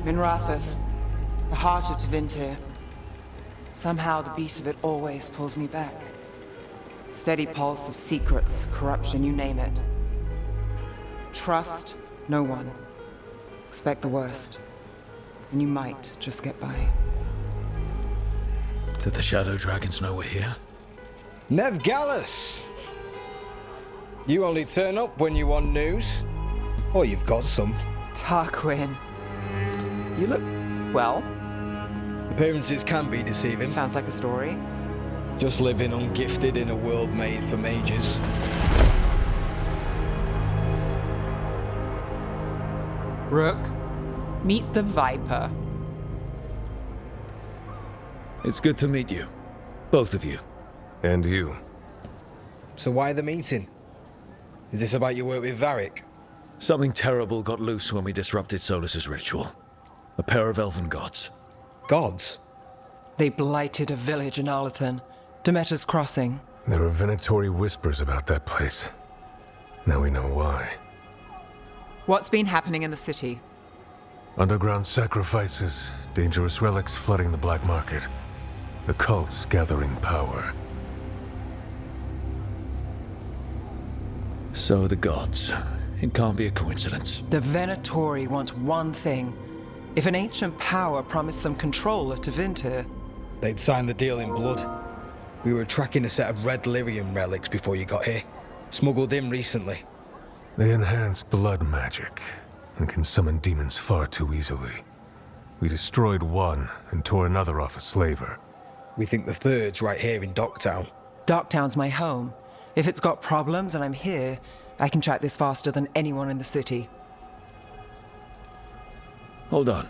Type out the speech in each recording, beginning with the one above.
Minrathous, the heart of Tevinter. Somehow the beat of it always pulls me back. Steady pulse of secrets, corruption, you name it. Trust no one. Expect the worst. And you might just get by. Did the Shadow Dragons know we're here? Nev Gallus! You only turn up when you want news. Or you've got some. Tarquin. You look... well. Appearances can be deceiving. Sounds like a story. Just living ungifted in a world made for mages. Rook, meet the Viper. It's good to meet you. Both of you. And you. So why the meeting? Is this about your work with Varric? Something terrible got loose when we disrupted Solus's ritual. A pair of elven gods. Gods? They blighted a village in Arlathan, Demeter's Crossing. There are venatory whispers about that place. Now we know why. What's been happening in the city? Underground sacrifices, dangerous relics flooding the black market. The cults gathering power. So the gods. It can't be a coincidence. The Venatori want one thing. If an ancient power promised them control of Tevinter, They'd signed the deal in blood. We were tracking a set of red lyrium relics before you got here. Smuggled in recently. They enhance blood magic and can summon demons far too easily. We destroyed one and tore another off a slaver. We think the third's right here in Docktown. Docktown's my home. If it's got problems and I'm here, I can track this faster than anyone in the city. Hold on.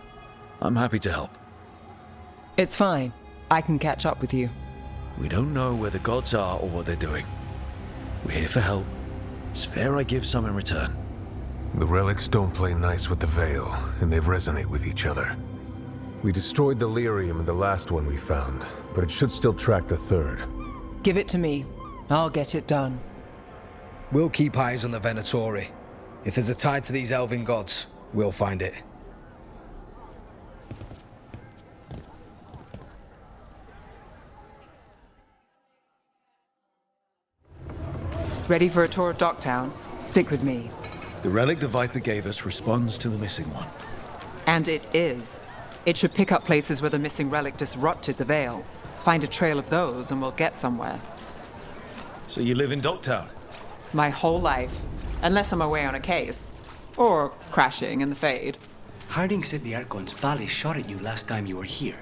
I'm happy to help. It's fine. I can catch up with you. We don't know where the gods are or what they're doing. We're here for help. It's fair I give some in return. The relics don't play nice with the Veil, and they resonate with each other. We destroyed the lyrium in the last one we found, but it should still track the third. Give it to me. I'll get it done. We'll keep eyes on the Venatori. If there's a tie to these elven gods, we'll find it. Ready for a tour of Docktown? Stick with me. The relic the Viper gave us responds to the missing one. And it is. It should pick up places where the missing relic disrupted the Veil. Find a trail of those and we'll get somewhere. So you live in Docktown? My whole life. Unless I'm away on a case. Or crashing in the Fade. Harding said the Archon's palace shot at you last time you were here.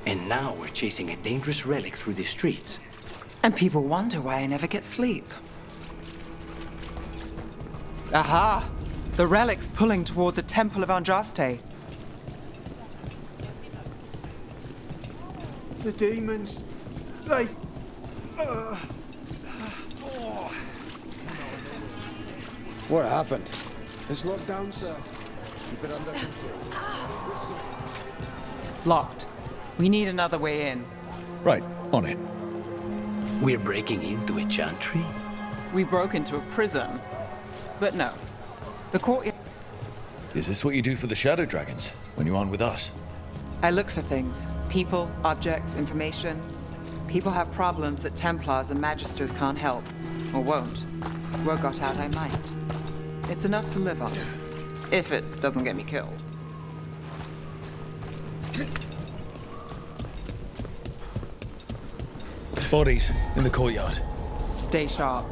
And now we're chasing a dangerous relic through the streets. And people wonder why I never get sleep. Aha! The relic's pulling toward the Temple of Andraste. The demons, they... What happened? It's locked down, sir. Keep it under control. Locked. We need another way in. Right, on it. We're breaking into a chantry? We broke into a prison. But no. The courtyard... Is this what you do for the Shadow Dragons, when you aren't with us? I look for things. People, objects, information. People have problems that Templars and Magisters can't help. Or won't. Word got out I might. It's enough to live on. If it doesn't get me killed. Bodies in the courtyard. Stay sharp.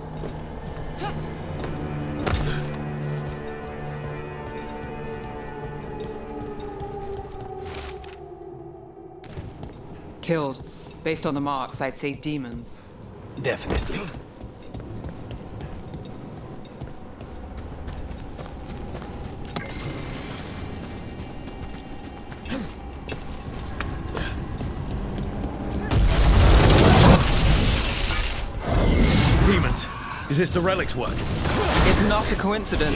Killed. Based on the marks, I'd say demons. Definitely. Demons. Is this the relic's work? It's not a coincidence.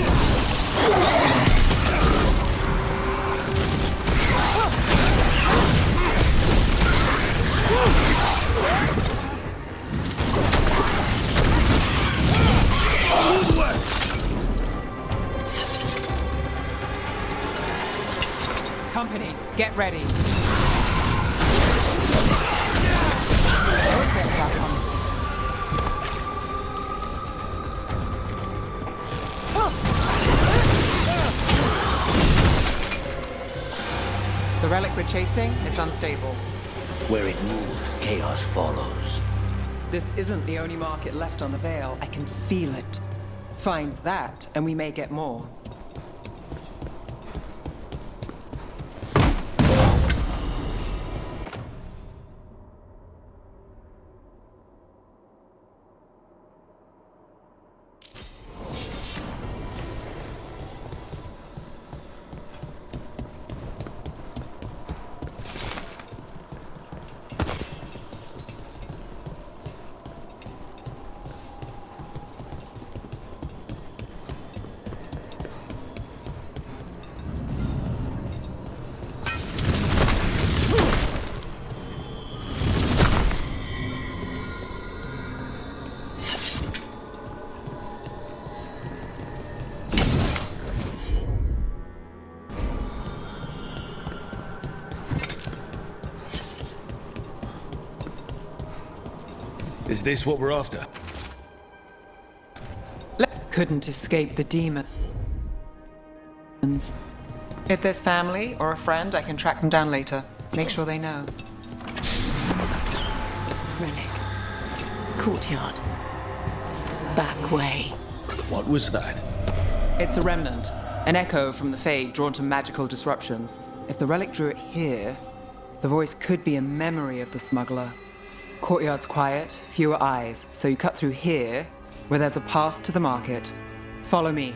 Come Company, get ready. The relic we're chasing, it's unstable. Where it moves, chaos follows. This isn't the only market left on the Veil. I can feel it. Find that, and we may get more. Is this what we're after? Couldn't escape the demons. If there's family or a friend, I can track them down later. Make sure they know. Relic. Courtyard. Back way. What was that? It's a remnant. An echo from the Fade drawn to magical disruptions. If the relic drew it here, the voice could be a memory of the smuggler. Courtyard's quiet, fewer eyes, so you cut through here, where there's a path to the market. Follow me.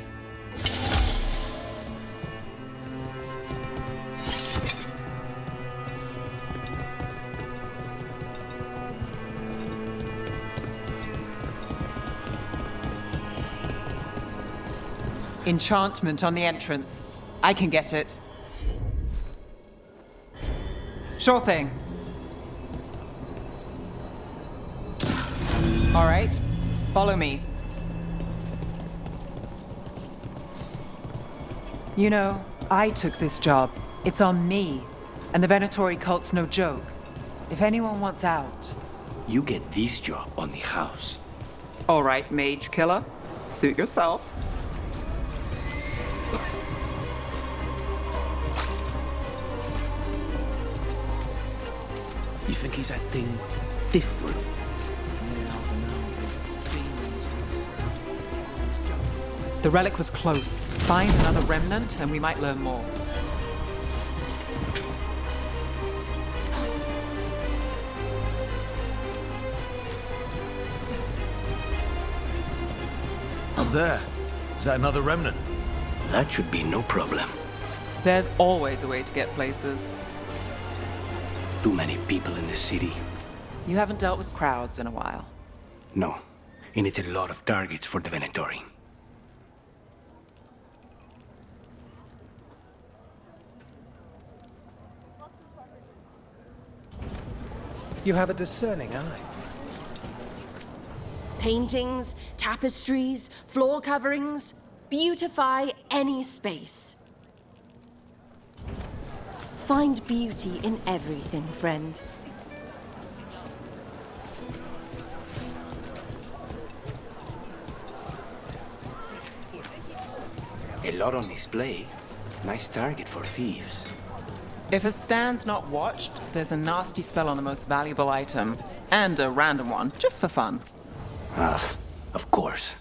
Enchantment on the entrance. I can get it. Sure thing. All right, follow me. You know, I took this job. It's on me. And the Venatori cult's no joke. If anyone wants out... You get this job on the house. All right, mage killer. Suit yourself. You think he's acting different? The relic was close. Find another remnant and we might learn more. Up there. Is that another remnant? That should be no problem. There's always a way to get places. Too many people in the city. You haven't dealt with crowds in a while. No, and it's a lot of targets for the Venatori. You have a discerning eye. Paintings, tapestries, floor coverings. Beautify any space. Find beauty in everything, friend. A lot on display. Nice target for thieves. If a stand's not watched, there's a nasty spell on the most valuable item. And a random one, just for fun. Ah, of course.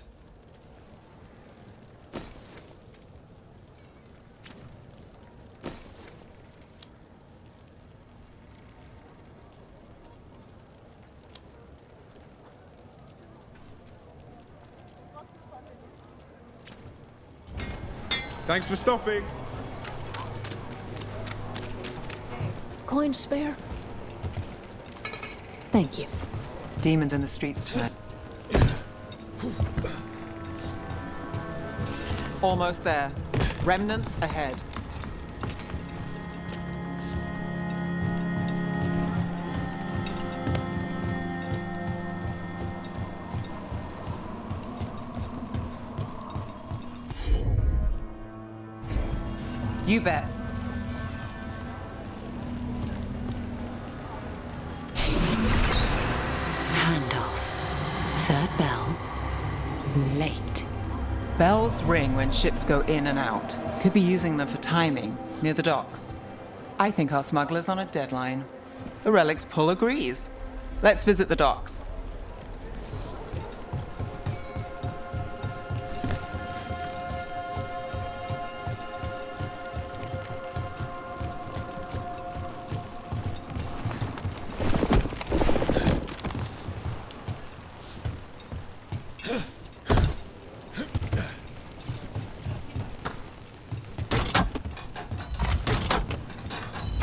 Thanks for stopping. Coin spare? Thank you. Demons in the streets tonight. Almost there. Remnants ahead. You bet. Third bell. Late. Bells ring when ships go in and out. Could be using them for timing, near the docks. I think our smuggler's on a deadline. The relic's pull agrees. Let's visit the docks.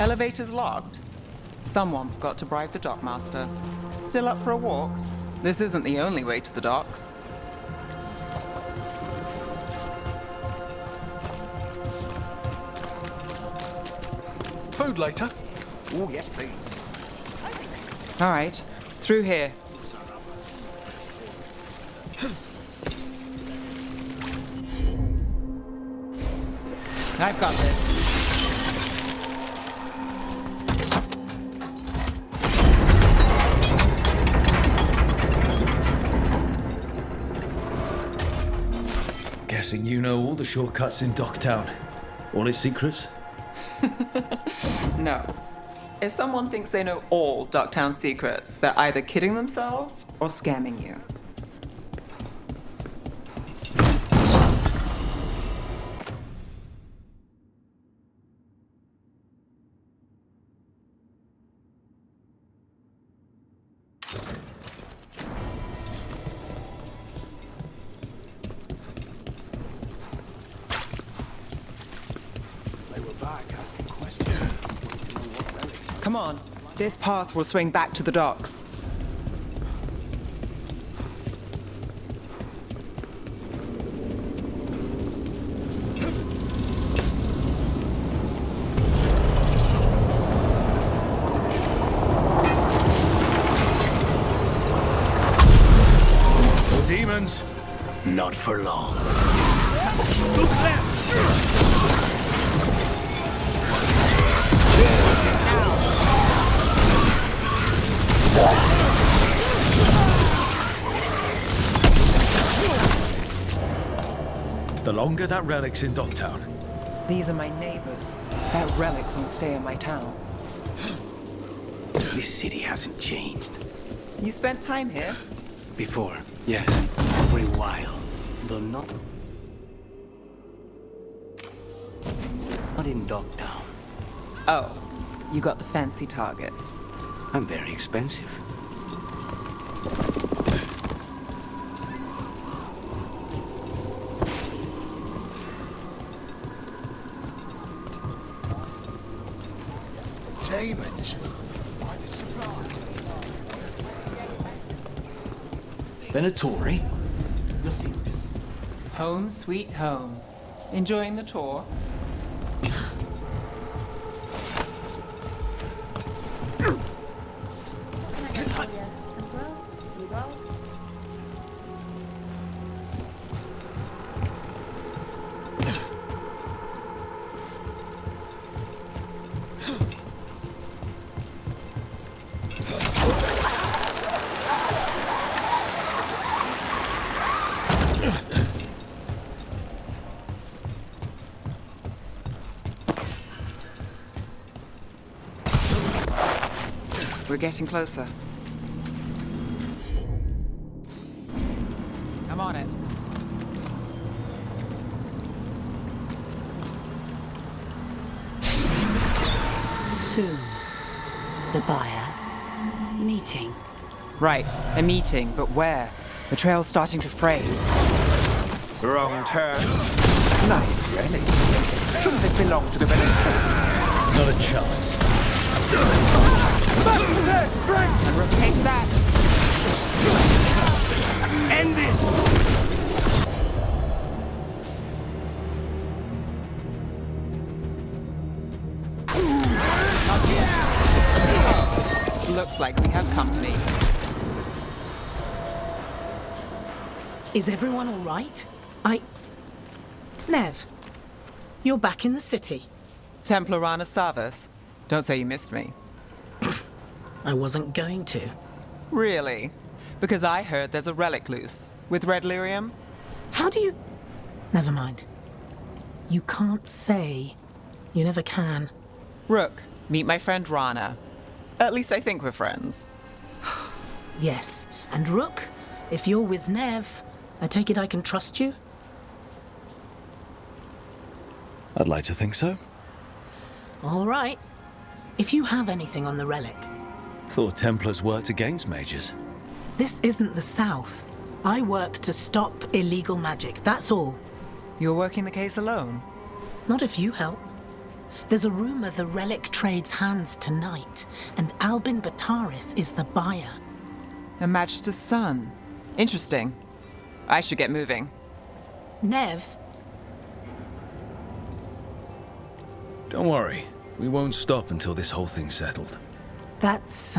Elevator's locked. Someone forgot to bribe the dockmaster. Still up for a walk? This isn't the only way to the docks. Food later? Oh, yes, please. All right, through here. I've got this. Guessing you know all the shortcuts in Docktown. All its secrets? No. If someone thinks they know all Docktown secrets, they're either kidding themselves or scamming you. Come on. This path will swing back to the docks. Demons? Not for long. The longer that relic's in Docktown. These are my neighbors. That relic won't stay in my town. This city hasn't changed. You spent time here? Before, yes. For a while. Though not in Dogtown. Oh, you got the fancy targets. I'm very expensive. Demons. Why the surprise? Venatori? You'll see this. Home sweet home. Enjoying the tour? We're getting closer. I'm on it. Soon. The buyer. Meeting. Right, a meeting, but where? The trail's starting to fray. Wrong turn. Nice relic. Shouldn't it belong to the village? Not a chance. And rotate that. End this! Looks like we have company. Is everyone all right? Nev, you're back in the city. Templarana Savas. Don't say you missed me. I wasn't going to. Really? Because I heard there's a relic loose. With red lyrium? How do you... Never mind. You can't say. You never can. Rook, meet my friend Rana. At least I think we're friends. Yes. And Rook, if you're with Nev, I take it I can trust you? I'd like to think so. All right. If you have anything on the relic. Thought Templars worked against mages. This isn't the South. I work to stop illegal magic, that's all. You're working the case alone? Not if you help. There's a rumor the relic trades hands tonight, and Albin Bataris is the buyer. A Magister's son. Interesting. I should get moving. Nev? Don't worry. We won't stop until this whole thing's settled. That's,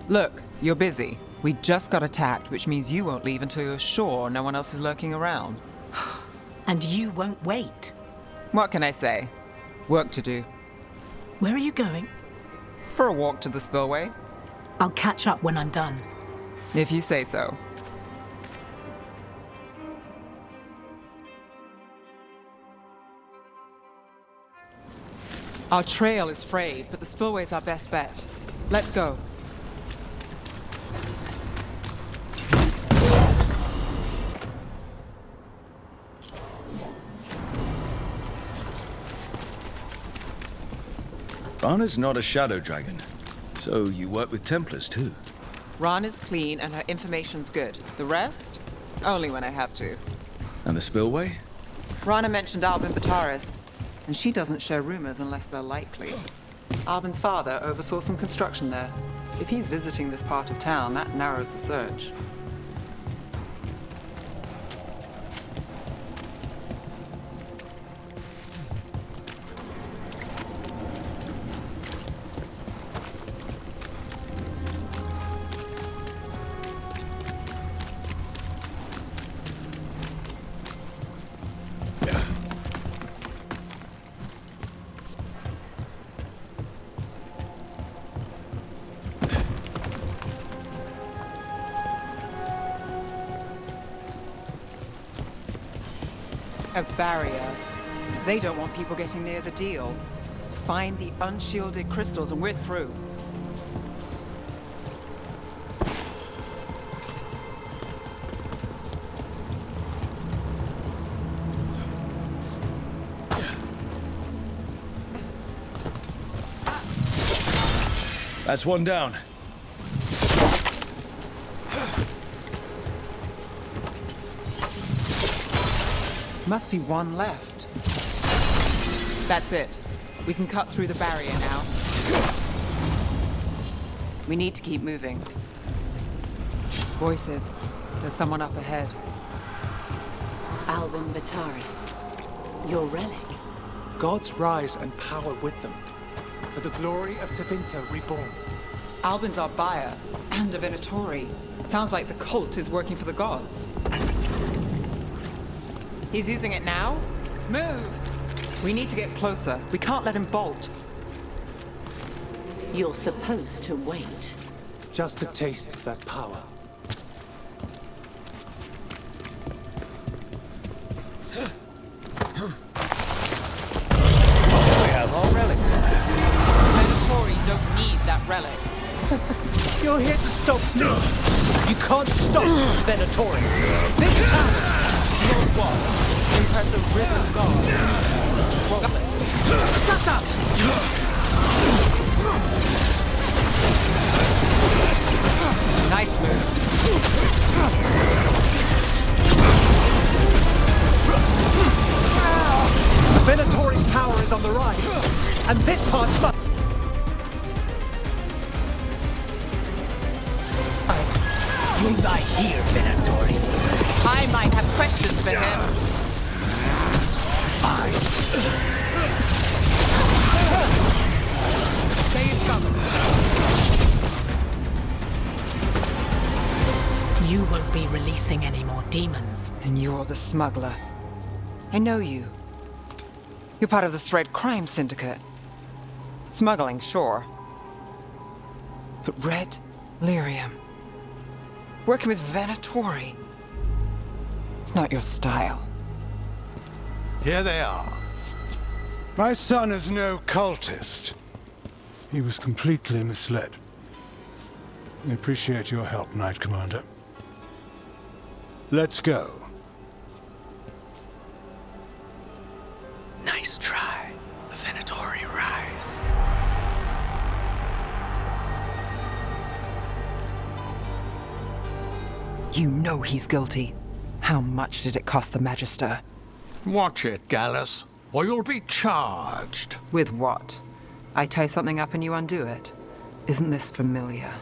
Look, you're busy. We just got attacked, which means you won't leave until you're sure no one else is lurking around. And you won't wait. What can I say? Work to do. Where are you going? For a walk to the spillway. I'll catch up when I'm done. If you say so. Our trail is frayed, but the spillway's our best bet. Let's go. Rana's not a shadow dragon, so you work with Templars too. Ron is clean and her information's good. The rest? Only when I have to. And the spillway? Rana mentioned Albin Bataris, and she doesn't share rumors unless they're likely. Albin's father oversaw some construction there. If he's visiting this part of town, that narrows the search. A barrier. They don't want people getting near the deal. Find the unshielded crystals and we're through. That's one down. Must be one left. That's it. We can cut through the barrier now. We need to keep moving. Voices. There's someone up ahead. Albin Bataris. Your relic. Gods rise and power with them. For the glory of Tevinter reborn. Albin's our buyer, and a Venatori. Sounds like the cult is working for the gods. He's using it now? Move! We need to get closer. We can't let him bolt. You're supposed to wait. Just a taste of that power. We have our relic. Venatori don't need that relic. You're here to stop me. You can't stop Venatori. This town knows what? Impress a risen god. Won't let. Shut up! Nice move. Venatori's power is on the rise, and this part's fun. You'll die here, Venatori. I might have questions for him. Stay in cover. You won't be releasing any more demons. And you're the smuggler. I know you. You're part of the Thread Crime Syndicate. Smuggling, sure. But red lyrium. Working with Venatori. It's not your style. Here they are. My son is no cultist. He was completely misled. We appreciate your help, Knight Commander. Let's go. Nice try. The Venatori rise. You know he's guilty. How much did it cost the Magister? Watch it, Gallus, or you'll be charged. With what? I tie something up and you undo it. Isn't this familiar?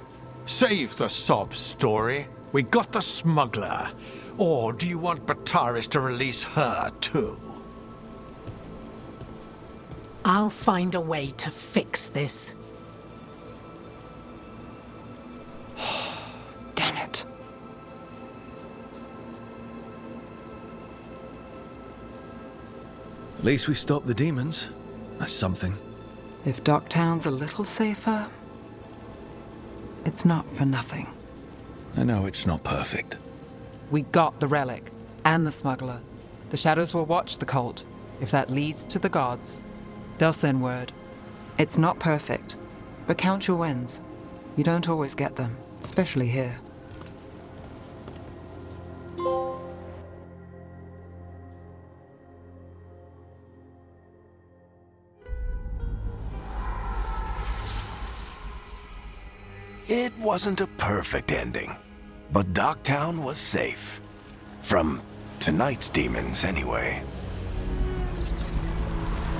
Save the sob story. We got the smuggler. Or do you want Bataris to release her, too? I'll find a way to fix this. Damn it. At least we stopped the demons. That's something. If Docktown's a little safer, it's not for nothing. I know it's not perfect. We got the relic and the smuggler. The shadows will watch the cult. If that leads to the gods, they'll send word. It's not perfect, but count your wins. You don't always get them, especially here. It wasn't a perfect ending, but Docktown was safe. From tonight's demons, anyway.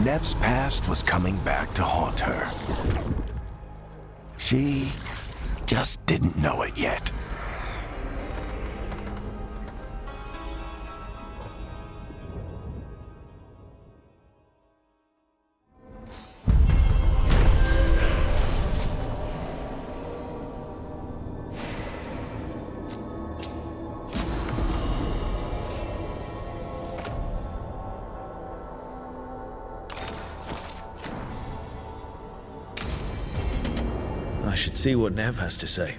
Nev's past was coming back to haunt her. She just didn't know it yet. I should see what Nev has to say.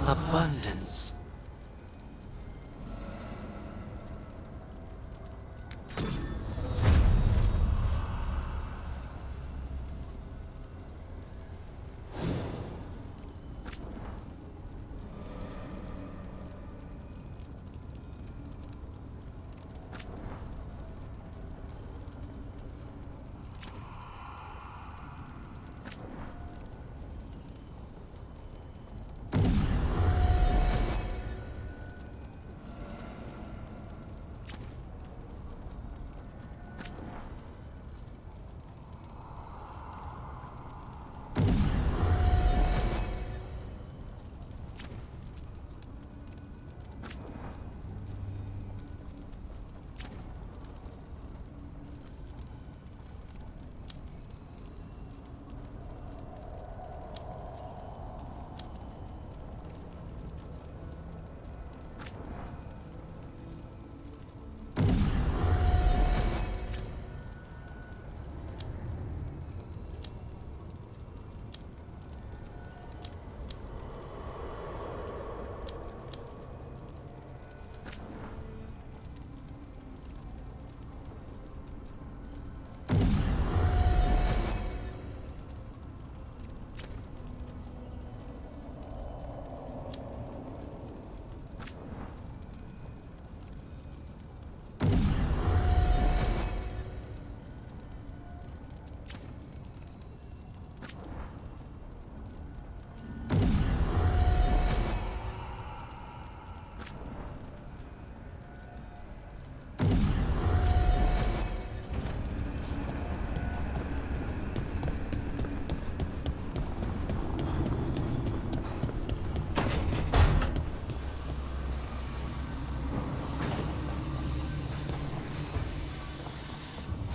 Abundance.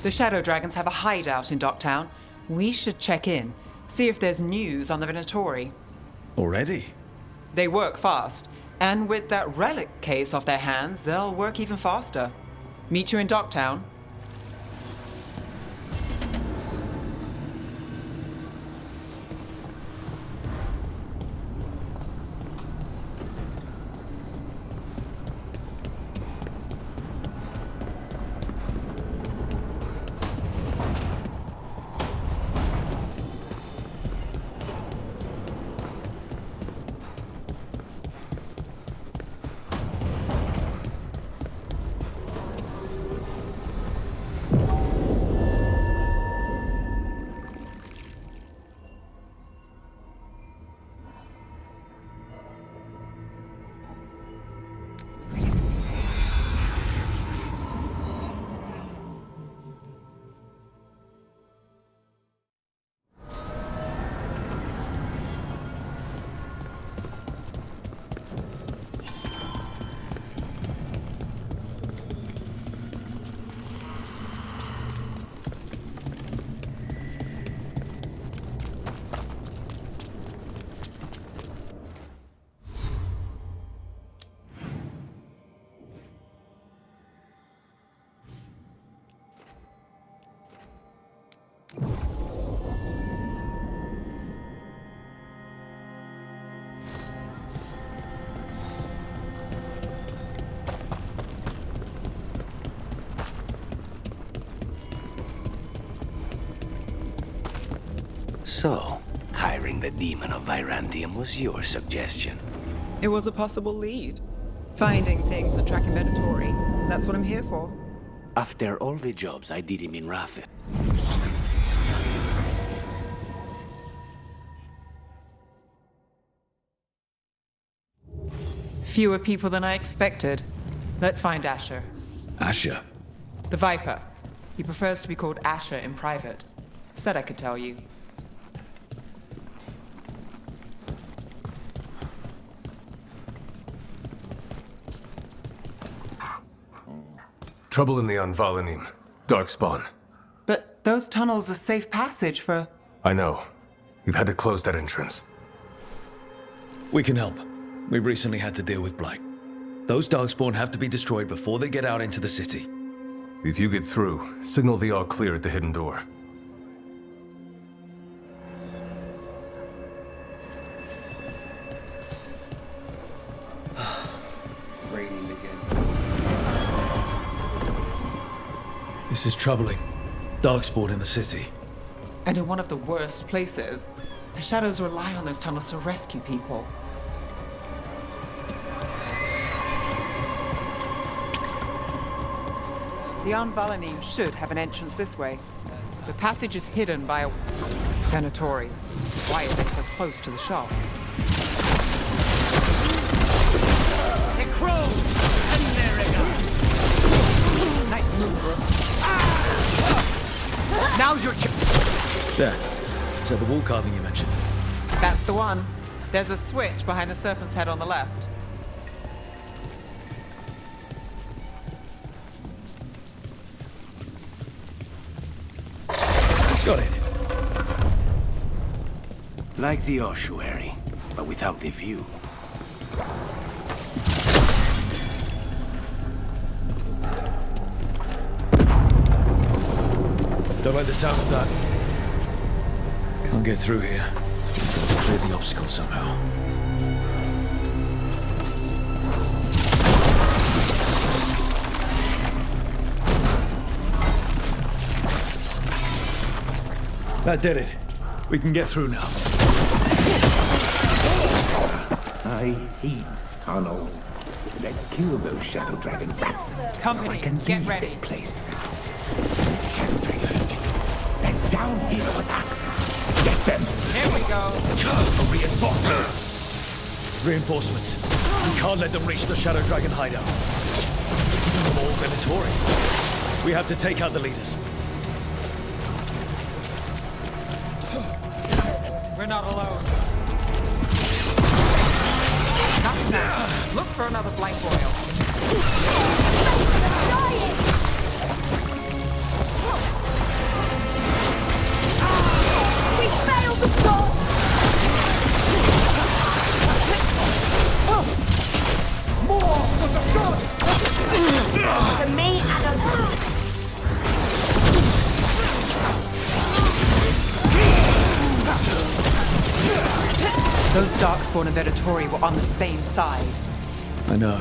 The Shadow Dragons have a hideout in Docktown. We should check in, see if there's news on the Venatori. Already? They work fast, and with that relic case off their hands, they'll work even faster. Meet you in Docktown. So, hiring the demon of Virantium was your suggestion. It was a possible lead. Finding things and tracking Venatori. That's what I'm here for. After all the jobs I did him in Rathet. Fewer people than I expected. Let's find Asher. Asher? The Viper. He prefers to be called Asher in private. Said I could tell you. Trouble in the Anvalanim. Darkspawn. But those tunnels are safe passage for... I know. You've had to close that entrance. We can help. We recently had to deal with Blight. Those Darkspawn have to be destroyed before they get out into the city. If you get through, signal the all clear at the hidden door. Raining again. This is troubling. Darkspawn in the city. And in one of the worst places. The Shadows rely on those tunnels to rescue people. The Anvalanim should have an entrance this way. The passage is hidden by a Venatori. Why is it so close to the shop? It crows! And there it goes! Nice move, bro. Now's your chance. There. Is that the wall carving you mentioned? That's the one. There's a switch behind the serpent's head on the left. Got it. Like the ossuary, but without the view. Don't like the sound of that. Can't get through here. Clear the obstacle somehow. That did it. We can get through now. I hate tunnels. Let's kill those Shadow Dragon bats. Company, so I can get leave ready. this place. Shadow Dragon agents. They're down here with us. Get them. Here we go. Reinforcements. We can't let them reach the Shadow Dragon hideout. More Venatori. We have to take out the leaders. We're not alone. That's now. Look for another blight boil. Darkspawn and Venatori were on the same side. I know.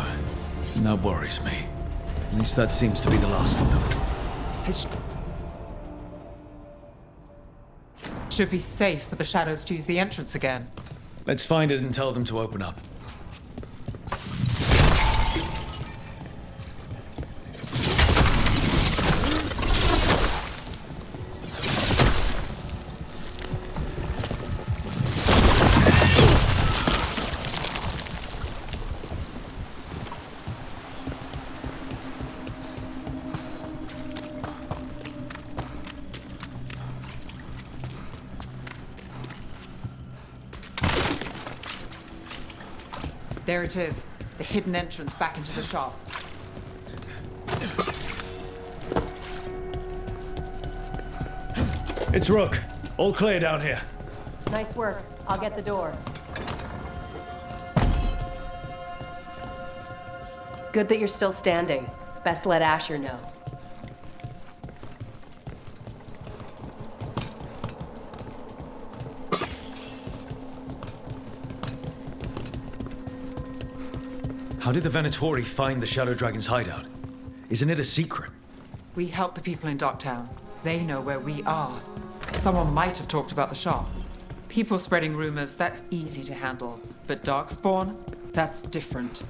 And that worries me. At least that seems to be the last of them. It should be safe for the shadows to use the entrance again. Let's find it and tell them to open up. There it is. The hidden entrance back into the shop. It's Rook. All clear down here. Nice work. I'll get the door. Good that you're still standing. Best let Asher know. How did the Venatori find the Shadow Dragon's hideout? Isn't it a secret? We help the people in Docktown. They know where we are. Someone might have talked about the shop. People spreading rumors, that's easy to handle. But Darkspawn, that's different.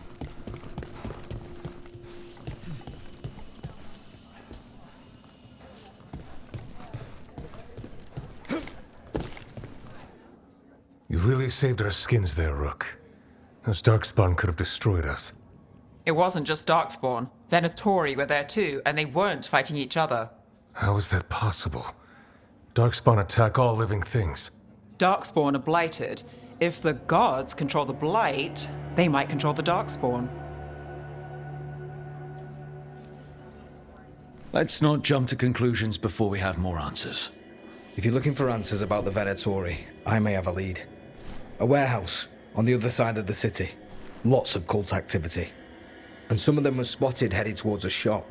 You really saved our skins there, Rook. Those Darkspawn could have destroyed us. It wasn't just Darkspawn. Venatori were there too, and they weren't fighting each other. How is that possible? Darkspawn attack all living things. Darkspawn are blighted. If the gods control the blight, they might control the Darkspawn. Let's not jump to conclusions before we have more answers. If you're looking for answers about the Venatori, I may have a lead. A warehouse on the other side of the city. Lots of cult activity. And some of them were spotted headed towards a shop.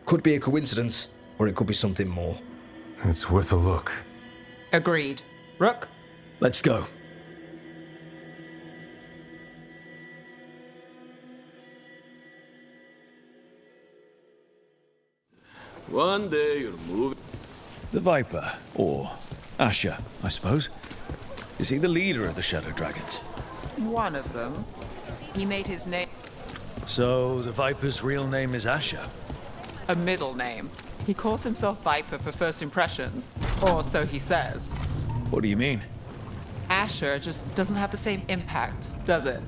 Could be a coincidence, or it could be something more. It's worth a look. Agreed. Rook? Let's go. One day you'll move. The Viper, or Asher, I suppose. Is he the leader of the Shadow Dragons? One of them. He made his name So, the Viper's real name is Asher? a middle name. He calls himself Viper for first impressions, or so he says. What do you mean? Asher just doesn't have the same impact, does it?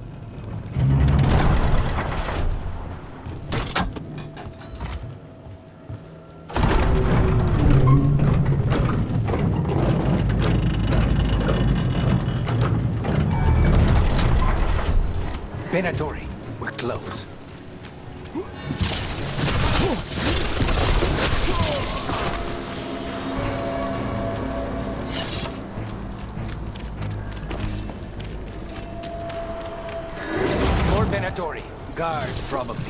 Venatori, we're close. More Venatori. Guards, probably.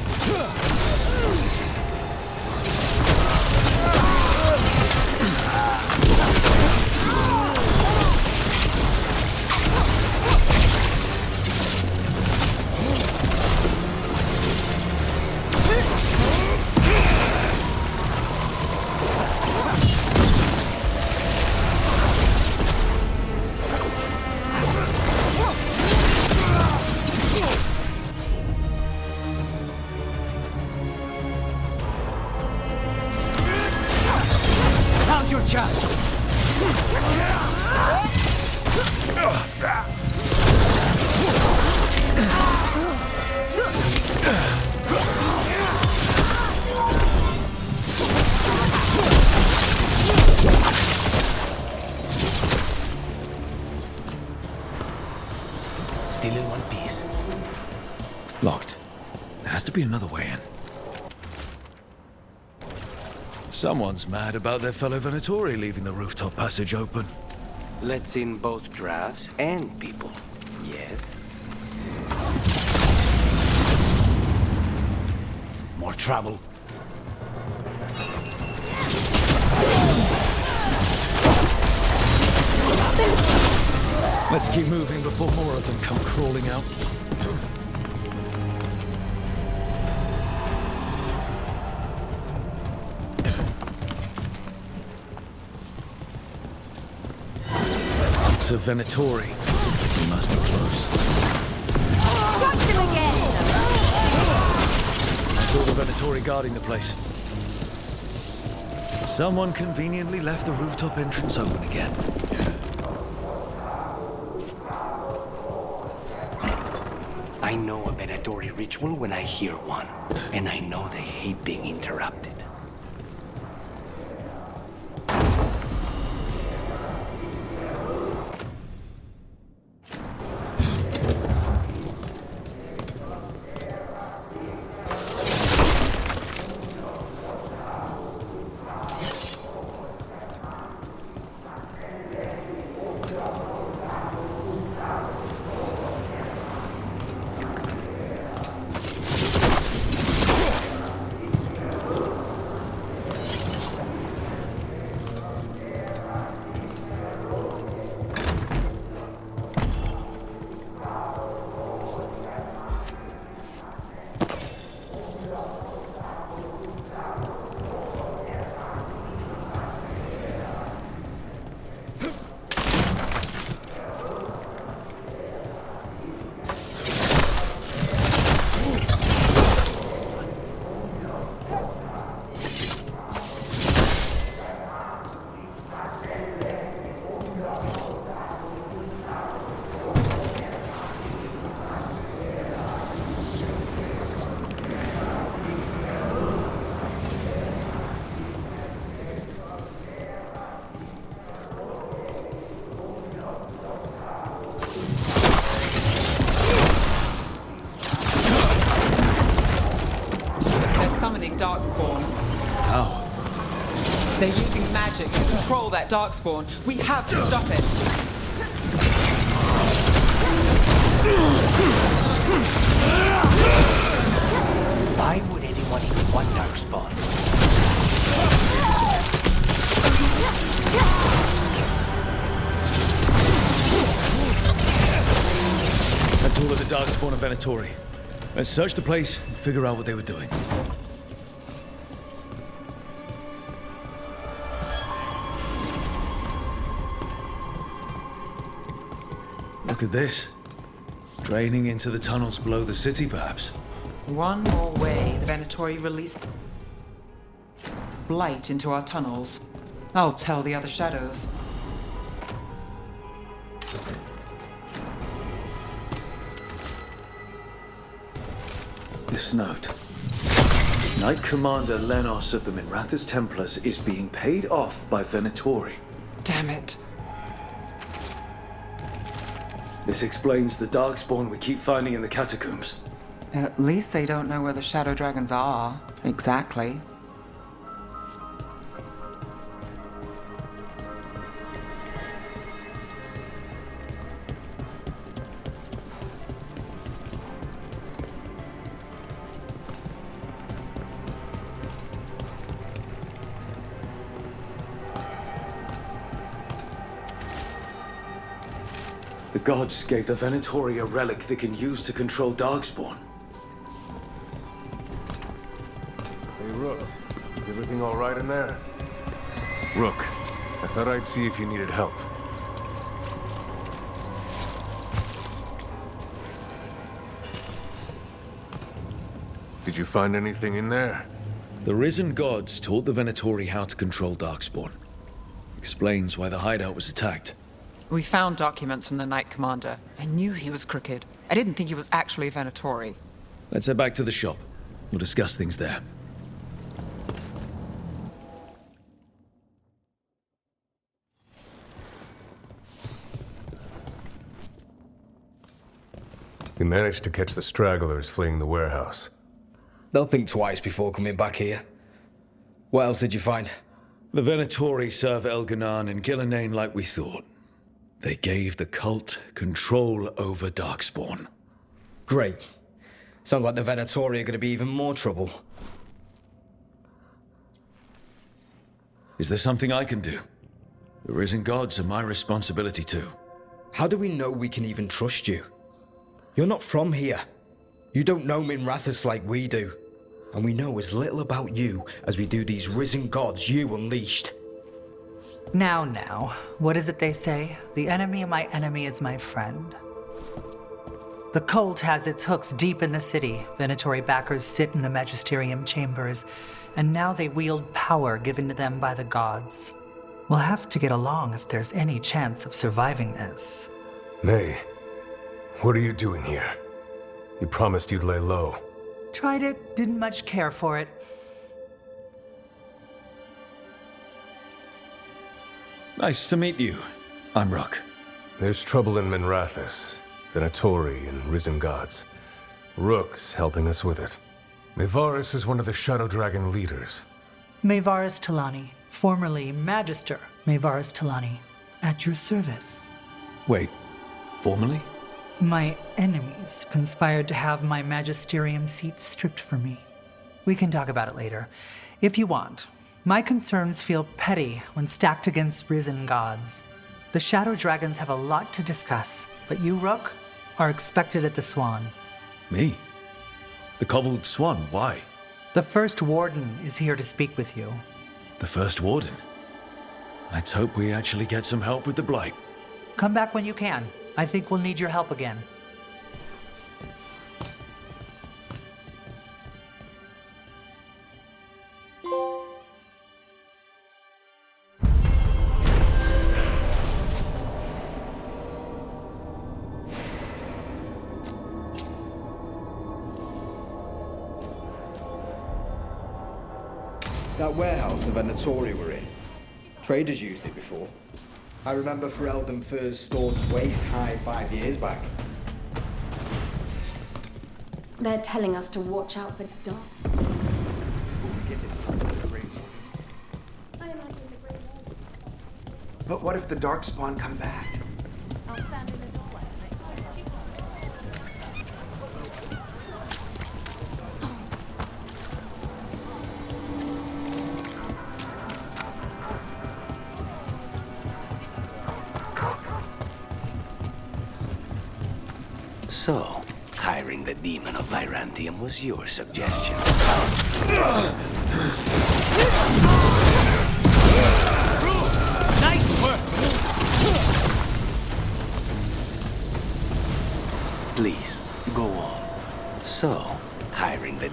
Still in one piece. Locked. There has to be another way in. Someone's mad about their fellow Venatori leaving the rooftop passage open. Let's in both drafts and people. Yes. More trouble. Let's keep moving before more of them come crawling out. It's a Venatori. We must be close. Got him again! Saw the Venatori guarding the place. Someone conveniently left the rooftop entrance open again. I know a Venatori ritual when I hear one, and I know they hate being interrupted. Darkspawn. How? They're using magic to control that Darkspawn. We have to stop it. Why would anyone even want Darkspawn? That's all of the Darkspawn and Venatori. Let's search the place and figure out what they were doing. Look at this. Draining into the tunnels below the city, perhaps. One more way the Venatori released blight into our tunnels. I'll tell the other shadows. This note. Knight Commander Lenos of the Minrathous Templars is being paid off by Venatori. Damn it. This explains the Darkspawn we keep finding in the catacombs. At least they don't know where the Shadow Dragons are. Exactly. The gods gave the Venatori a relic they can use to control Darkspawn. Hey, Rook. Is everything all right in there? Rook, I thought I'd see if you needed help. Did you find anything in there? The risen gods taught the Venatori how to control Darkspawn. Explains why the hideout was attacked. We found documents from the Knight Commander. I knew he was crooked. I didn't think he was actually a Venatori. Let's head back to the shop. We'll discuss things there. You managed to catch the stragglers fleeing the warehouse. They'll think twice before coming back here. What else did you find? The Venatori serve Elganan and Gillenane like we thought. They gave the cult control over Darkspawn. Great. Sounds like the Venatori are going to be even more trouble. Is there something I can do? The risen gods are my responsibility too. How do we know we can even trust you? You're not from here. You don't know Minrathous like we do. And we know as little about you as we do these risen gods you unleashed. Now, what is it they say? The enemy of my enemy is my friend. The cult has its hooks deep in the city. Venatori backers sit in the magisterium chambers, and now they wield power given to them by the gods. We'll have to get along if there's any chance of surviving this. May, what are you doing here? You promised you'd lay low. Tried it, didn't much care for it. Nice to meet you. I'm Rook. There's trouble in Minrathous, Venatori and risen gods. Rook's helping us with it. Mayvaris is one of the Shadow Dragon leaders. Mayvaris Talani, formerly Magister Mayvaris Talani, at your service. Wait, formerly? My enemies conspired to have my magisterium seat stripped from me. We can talk about it later, if you want. My concerns feel petty when stacked against risen gods. The Shadow Dragons have a lot to discuss, but you, Rook, are expected at the Swan. Me? The Cobbled Swan, why? The first Warden is here to speak with you. The first Warden? Let's hope we actually get some help with the Blight. Come back when you can. I think we'll need your help again. That warehouse the Venatori were in. Traders used it before. I remember Ferelden furs stored waist high 5 years back. They're telling us to watch out for dogs. But what if the Darkspawn come back? I'll stand in the doorway. So, hiring the demon of Virantium was your suggestion. Nice work! Please, go on. So, hiring the...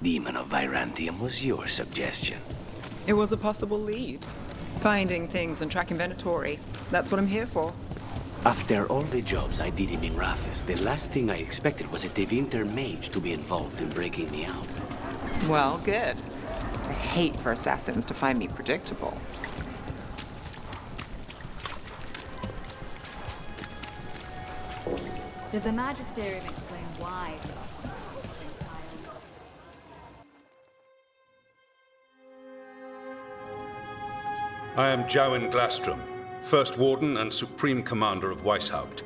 Demon of Virantium was your suggestion. It was a possible lead. Finding things and tracking Venatori. That's what I'm here for. After all the jobs I did in Minrathous, the last thing I expected was a Tevinter mage to be involved in breaking me out. Well, good. I hate for assassins to find me predictable. Did the Magisterium explain why? I am Jowin Glastrom, First Warden and Supreme Commander of Weishaupt.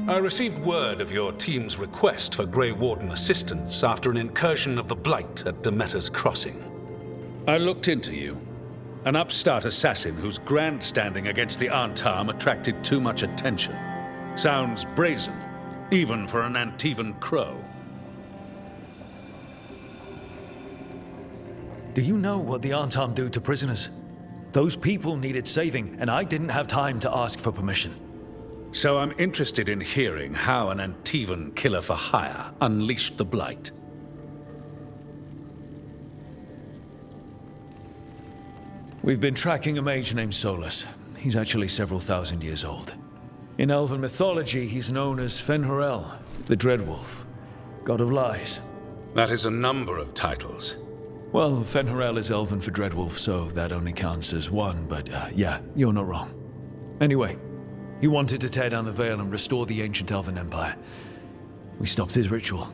I received word of your team's request for Grey Warden assistance after an incursion of the Blight at Demeter's Crossing. I looked into you, an upstart assassin whose grandstanding against the Antam attracted too much attention. Sounds brazen, even for an Antivan crow. Do you know what the Antam do to prisoners? Those people needed saving, and I didn't have time to ask for permission. So I'm interested in hearing how an Antivan killer for hire unleashed the Blight. We've been tracking a mage named Solus. he's actually several thousand years old. In elven mythology, he's known as Fen'Harel, the Dreadwolf, god of lies. That is a number of titles. Well, Fen'Harel is elven for Dreadwolf, so that only counts as one, but yeah, you're not wrong. Anyway, he wanted to tear down the Veil and restore the ancient elven empire. We stopped his ritual.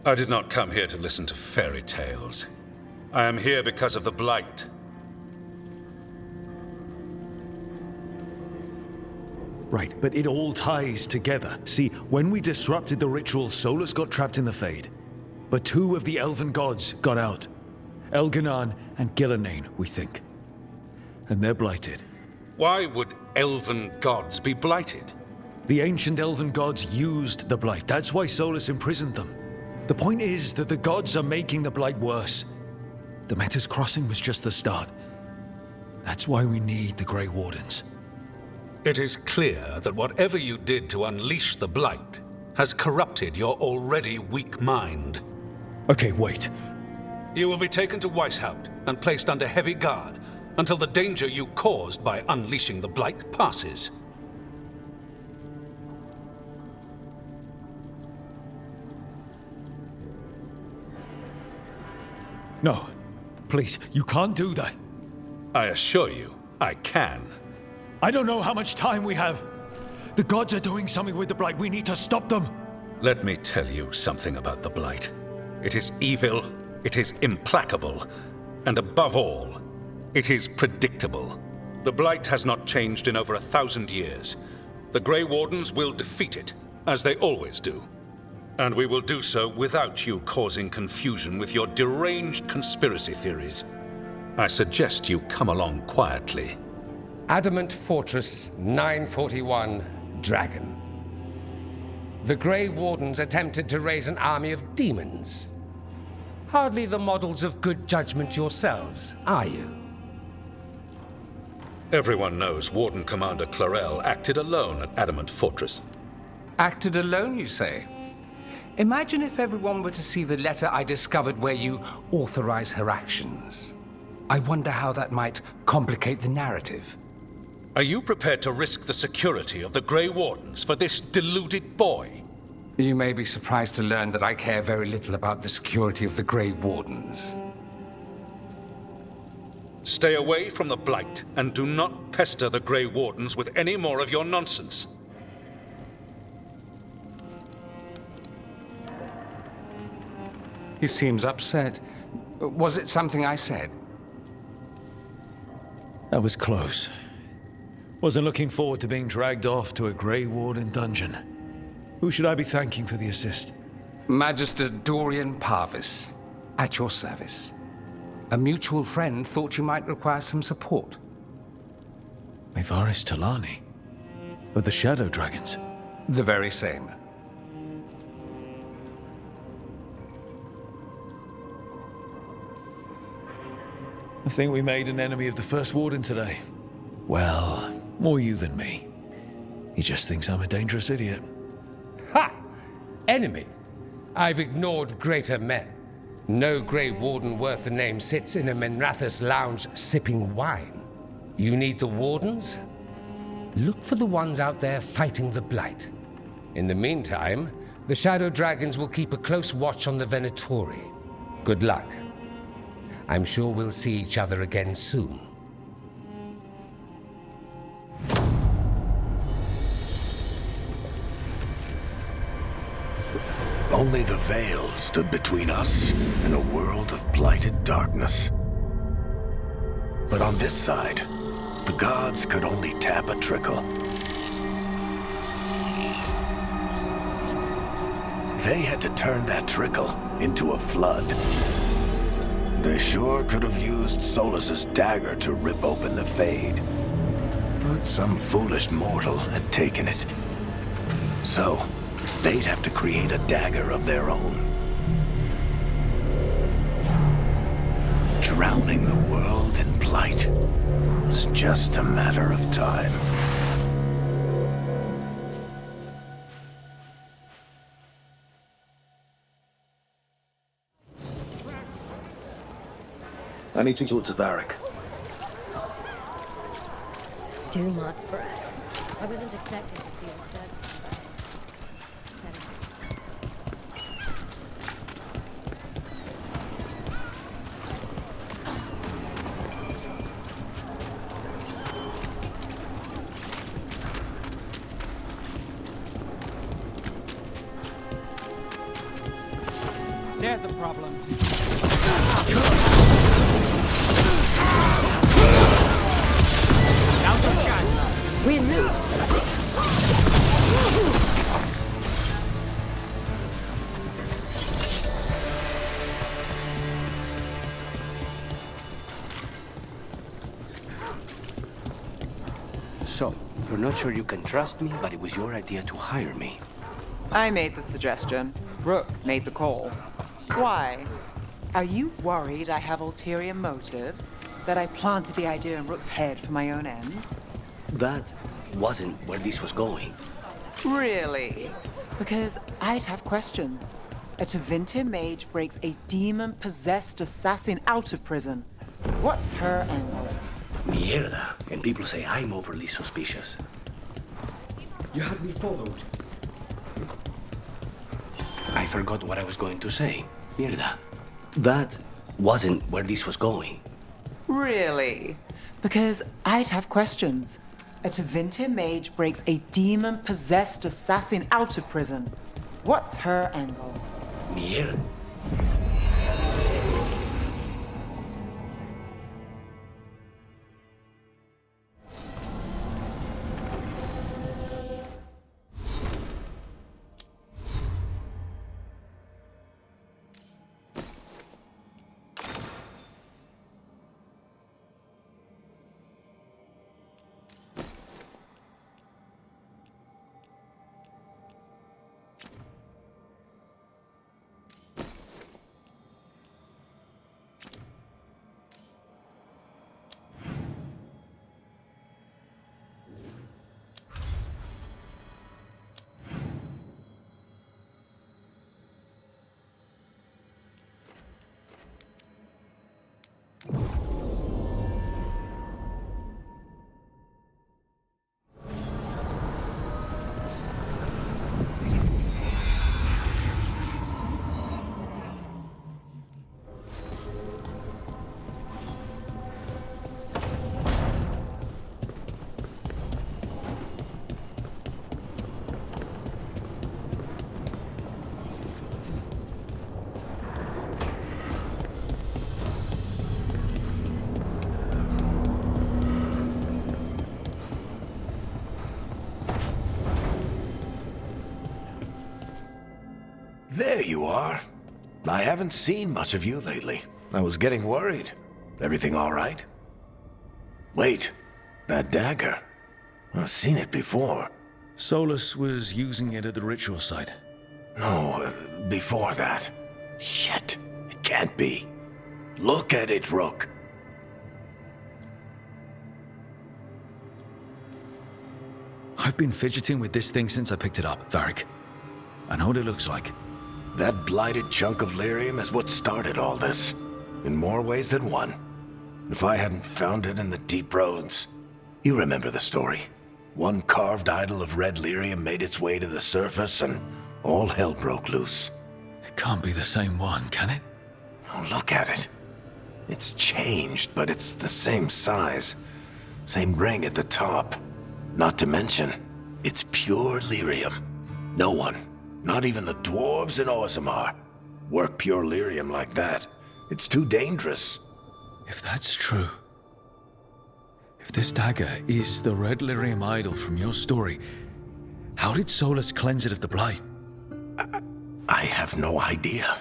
I did not come here to listen to fairy tales. I am here because of the Blight. Right, but it all ties together. See, when we disrupted the ritual, Solus got trapped in the Fade. But two of the elven gods got out. Elganan and Gillenane, we think. And they're blighted. Why would elven gods be blighted? The ancient elven gods used the Blight. That's why Solus imprisoned them. The point is that the gods are making the Blight worse. Demeter's Crossing was just the start. That's why we need the Grey Wardens. It is clear that whatever you did to unleash the Blight has corrupted your already weak mind. Okay, wait. You will be taken to Weishaupt and placed under heavy guard until the danger you caused by unleashing the Blight passes. No, please, you can't do that. I assure you, I can. I don't know how much time we have. The gods are doing something with the Blight. We need to stop them. Let me tell you something about the Blight. It is evil, it is implacable, and above all, it is predictable. The Blight has not changed in over 1,000 years. The Grey Wardens will defeat it, as they always do. And we will do so without you causing confusion with your deranged conspiracy theories. I suggest you come along quietly. Adamant Fortress 941, Dragon. The Grey Wardens attempted to raise an army of demons. Hardly the models of good judgment yourselves, are you? Everyone knows Warden Commander Clarel acted alone at Adamant Fortress. Acted alone, you say? Imagine if everyone were to see the letter I discovered where you authorize her actions. I wonder how that might complicate the narrative. Are you prepared to risk the security of the Grey Wardens for this deluded boy? You may be surprised to learn that I care very little about the security of the Grey Wardens. Stay away from the Blight, and do not pester the Grey Wardens with any more of your nonsense. He seems upset. Was it something I said? That was close. Wasn't looking forward to being dragged off to a Grey Warden dungeon. Who should I be thanking for the assist? Magister Dorian Parvis, at your service. A mutual friend thought you might require some support. Mevaris Talani? Of the Shadow Dragons? The very same. I think we made an enemy of the First Warden today. Well, more you than me. He just thinks I'm a dangerous idiot. Ha! Enemy? I've ignored greater men. No Grey Warden worth the name sits in a Menrathus lounge sipping wine. You need the Wardens? Look for the ones out there fighting the Blight. In the meantime, the Shadow Dragons will keep a close watch on the Venatori. Good luck. I'm sure we'll see each other again soon. Only the Veil stood between us and a world of blighted darkness. But on this side, the gods could only tap a trickle. They had to turn that trickle into a flood. They sure could have used Solus's dagger to rip open the Fade. But some foolish mortal had taken it. So, they'd have to create a dagger of their own. Drowning the world in blight was just a matter of time. I need to talk to Varric. Dumont's breath. I wasn't expecting to see her said. There's a problem. We move. So, you're not sure you can trust me, but it was your idea to hire me. I made the suggestion. Rook made the call. Why? Are you worried I have ulterior motives? That I planted the idea in Rook's head for my own ends? That wasn't where this was going. Really? Because I'd have questions. A Tevinter mage breaks a demon-possessed assassin out of prison. What's her angle? Mierda. And people say I'm overly suspicious. You had me followed. I forgot what I was going to say. Mierda. That wasn't where this was going. Really? Because I'd have questions. A Tevinter mage breaks a demon-possessed assassin out of prison. What's her angle? Mierda. There you are. I haven't seen much of you lately. I was getting worried. Everything all right? Wait, that dagger. I've seen it before. Solus was using it at the ritual site. No, before that. Shit, it can't be. Look at it, Rook. I've been fidgeting with this thing since I picked it up, Varric. I know what it looks like. That blighted chunk of lyrium is what started all this. In more ways than one. If I hadn't found it in the deep roads. You remember the story. One carved idol of red lyrium made its way to the surface and all hell broke loose. It can't be the same one, can it? Oh, look at it. It's changed, but it's the same size. Same ring at the top. Not to mention, it's pure lyrium. No one, not even the dwarves in Orzammar, work pure lyrium like that. It's too dangerous. If that's true, if this dagger is the red lyrium idol from your story, how did Solus cleanse it of the blight? I have no idea.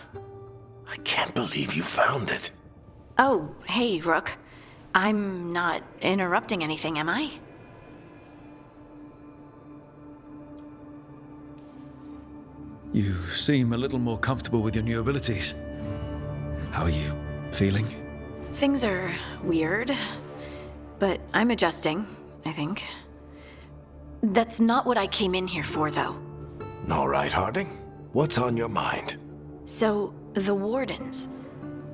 I can't believe you found it. Oh, hey, Rook. I'm not interrupting anything, am I? You seem a little more comfortable with your new abilities. How are you feeling? Things are weird, but I'm adjusting, I think. That's not what I came in here for, though. All right, Harding. What's on your mind? So, the Wardens.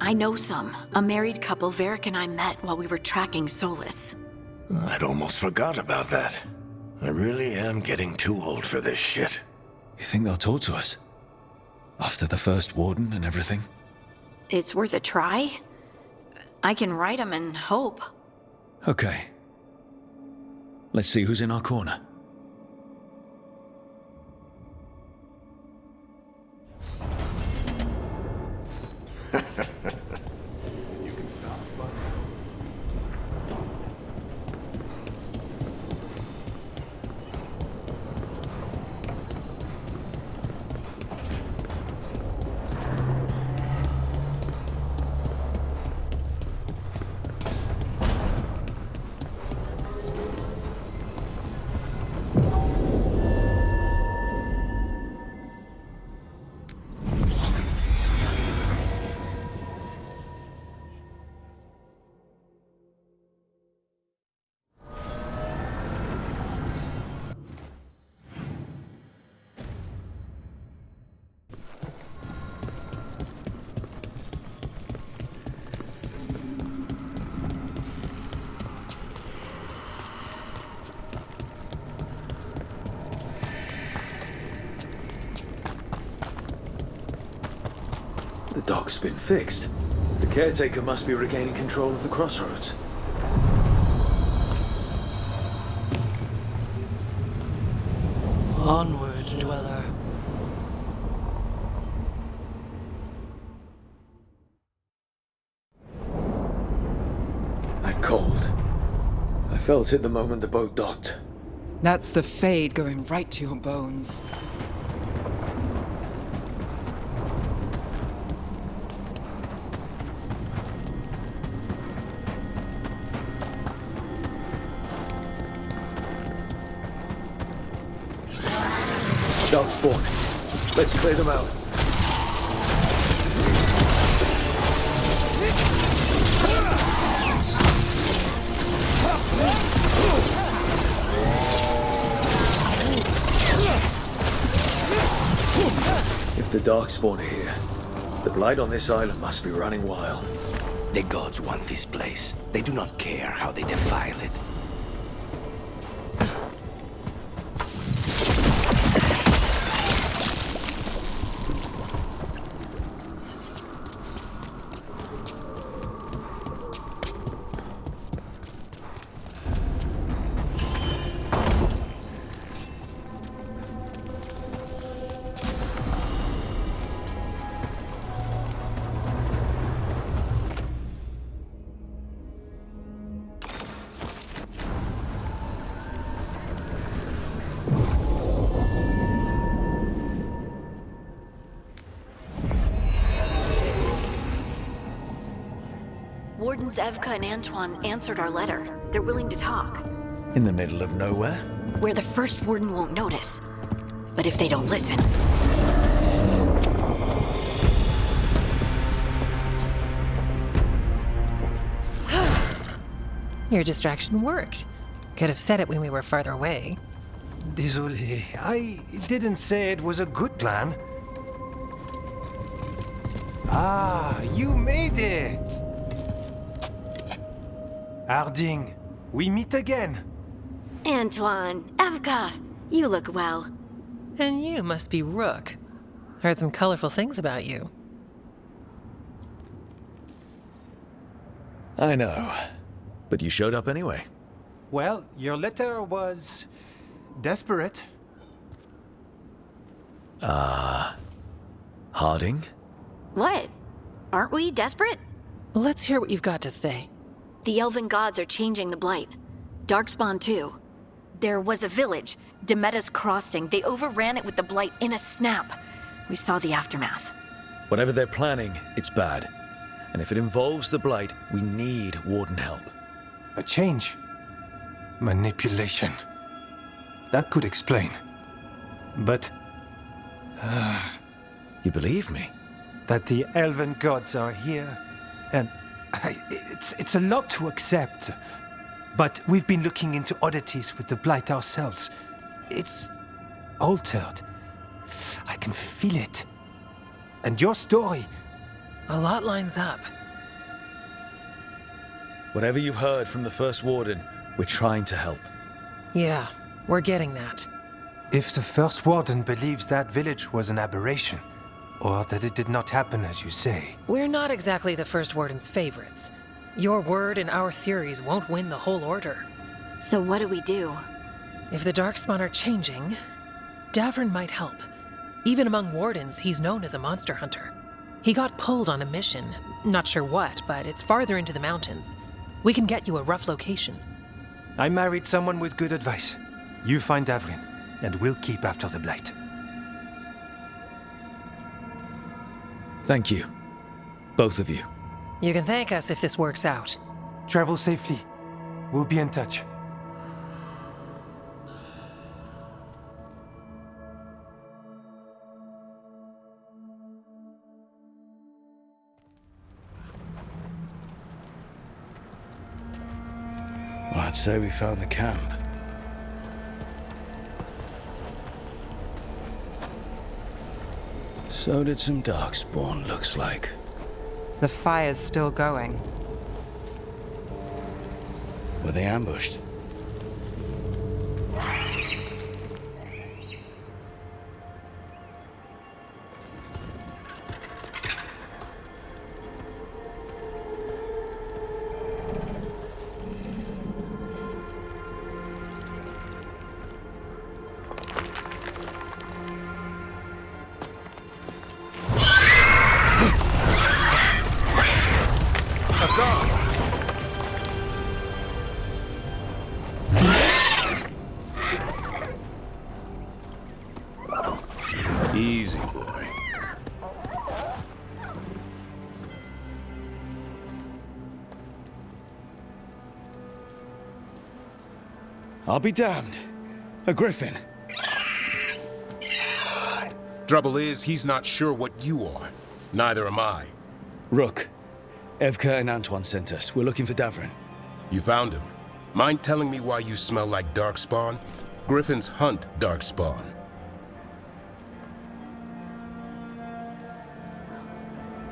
I know some. A married couple Varric and I met while we were tracking Solus. I'd almost forgot about that. I really am getting too old for this shit. You think they'll talk to us? After the first Warden and everything? It's worth a try. I can write them and hope. Okay. Let's see who's in our corner. The dock's been fixed. The caretaker must be regaining control of the crossroads. Onward, dweller. I'm cold. I felt it the moment the boat docked. That's the Fade going right to your bones. Darkspawn. Let's clear them out. If the Darkspawn are here, the Blight on this island must be running wild. The gods want this place. They do not care how they defile it. Wardens Evka and Antoine answered our letter. They're willing to talk. In the middle of nowhere? Where the first Warden won't notice. But if they don't listen... Your distraction worked. Could have said it when we were farther away. Désolé, I didn't say it was a good plan. Ah, you made it! Harding, we meet again. Antoine, Evka, you look well. And you must be Rook. Heard some colorful things about you. I know. But you showed up anyway. Well, your letter was... desperate. Harding? What? Aren't we desperate? Let's hear what you've got to say. The Elven gods are changing the Blight. Darkspawn too. There was a village, Demeda's Crossing. They overran it with the Blight in a snap. We saw the aftermath. Whatever they're planning, it's bad. And if it involves the Blight, we need Warden help. A change. Manipulation. That could explain. But... You believe me? That the Elven gods are here, and... It's a lot to accept. But we've been looking into oddities with the Blight ourselves. It's... altered. I can feel it. And your story... A lot lines up. Whatever you've heard from the First Warden, We're trying to help. Yeah, we're getting that. If the first Warden believes that village was an aberration, or that it did not happen as you say... We're not exactly the First Warden's favorites. Your word and our theories won't win the whole order. So what do we do? If the Darkspawn are changing, Davrin might help. Even among Wardens, he's known as a monster hunter. He got pulled on a mission. Not sure what, but it's farther into the mountains. We can get you a rough location. I married someone with good advice. You find Davrin, and we'll keep after the Blight. Thank you. Both of you. You can thank us if this works out. Travel safely. We'll be in touch. Well, I'd say we found the camp. So did some Darkspawn, looks like. The fire's still going. Were they ambushed? Easy, boy. I'll be damned. A griffin. Trouble is, he's not sure what you are. Neither am I. Rook. Evka and Antoine sent us. We're looking for Davrin. You found him. Mind telling me why you smell like Darkspawn? Griffins hunt Darkspawn.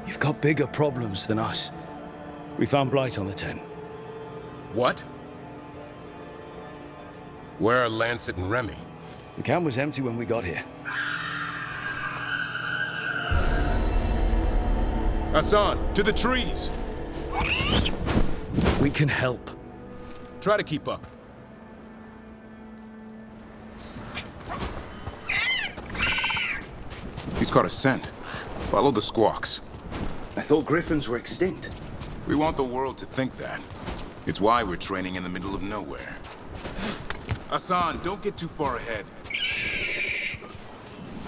You've got bigger problems than us. We found Blight on the 10. What? Where are Lancet and Remy? The camp was empty when we got here. Hassan, to the trees! We can help. Try to keep up. He's caught a scent. Follow the squawks. I thought griffins were extinct. We want the world to think that. It's why we're training in the middle of nowhere. Hassan, don't get too far ahead.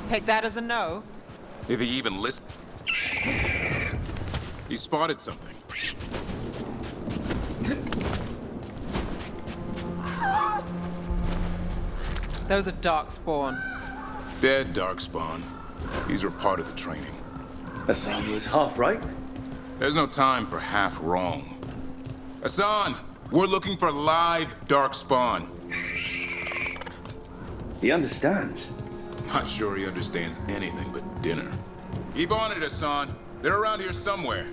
Take that as a no. If he even listens. He spotted something. Those are Darkspawn. Dead Darkspawn. These are part of the training. Hassan was half right. There's no time for half wrong. Hassan, we're looking for live Darkspawn. He understands. Not sure he understands anything but dinner. Keep on it, Hassan. They're around here somewhere.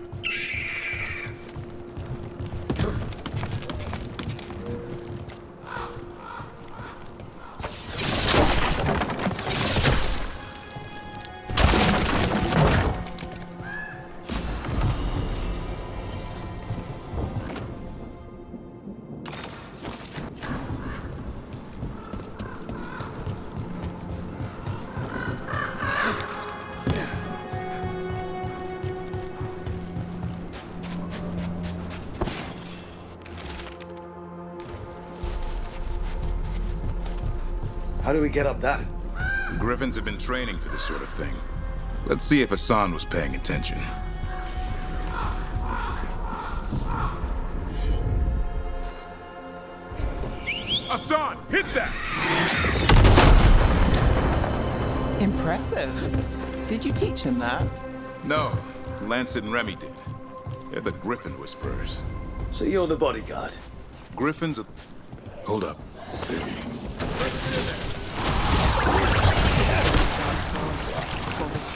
How do we get up that? Griffins have been training for this sort of thing. Let's see if Hassan was paying attention. Hassan, hit that! Impressive. Did you teach him that? No, Lancet and Remy did. They're the Griffin Whisperers. So you're the bodyguard? Griffins are... Hold up.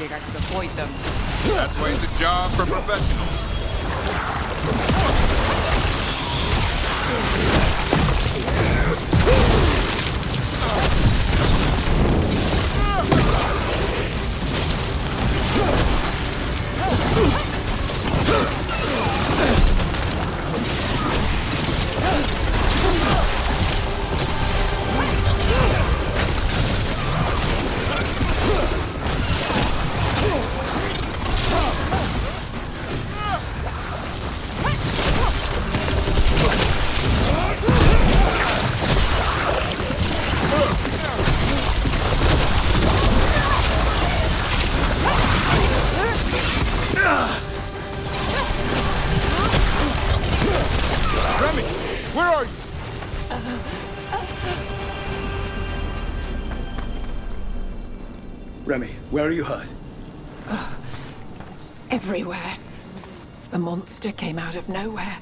I could avoid them. That's why it's a job for professionals. Where are you? Remy, where are you hurt? Everywhere. The monster came out of nowhere.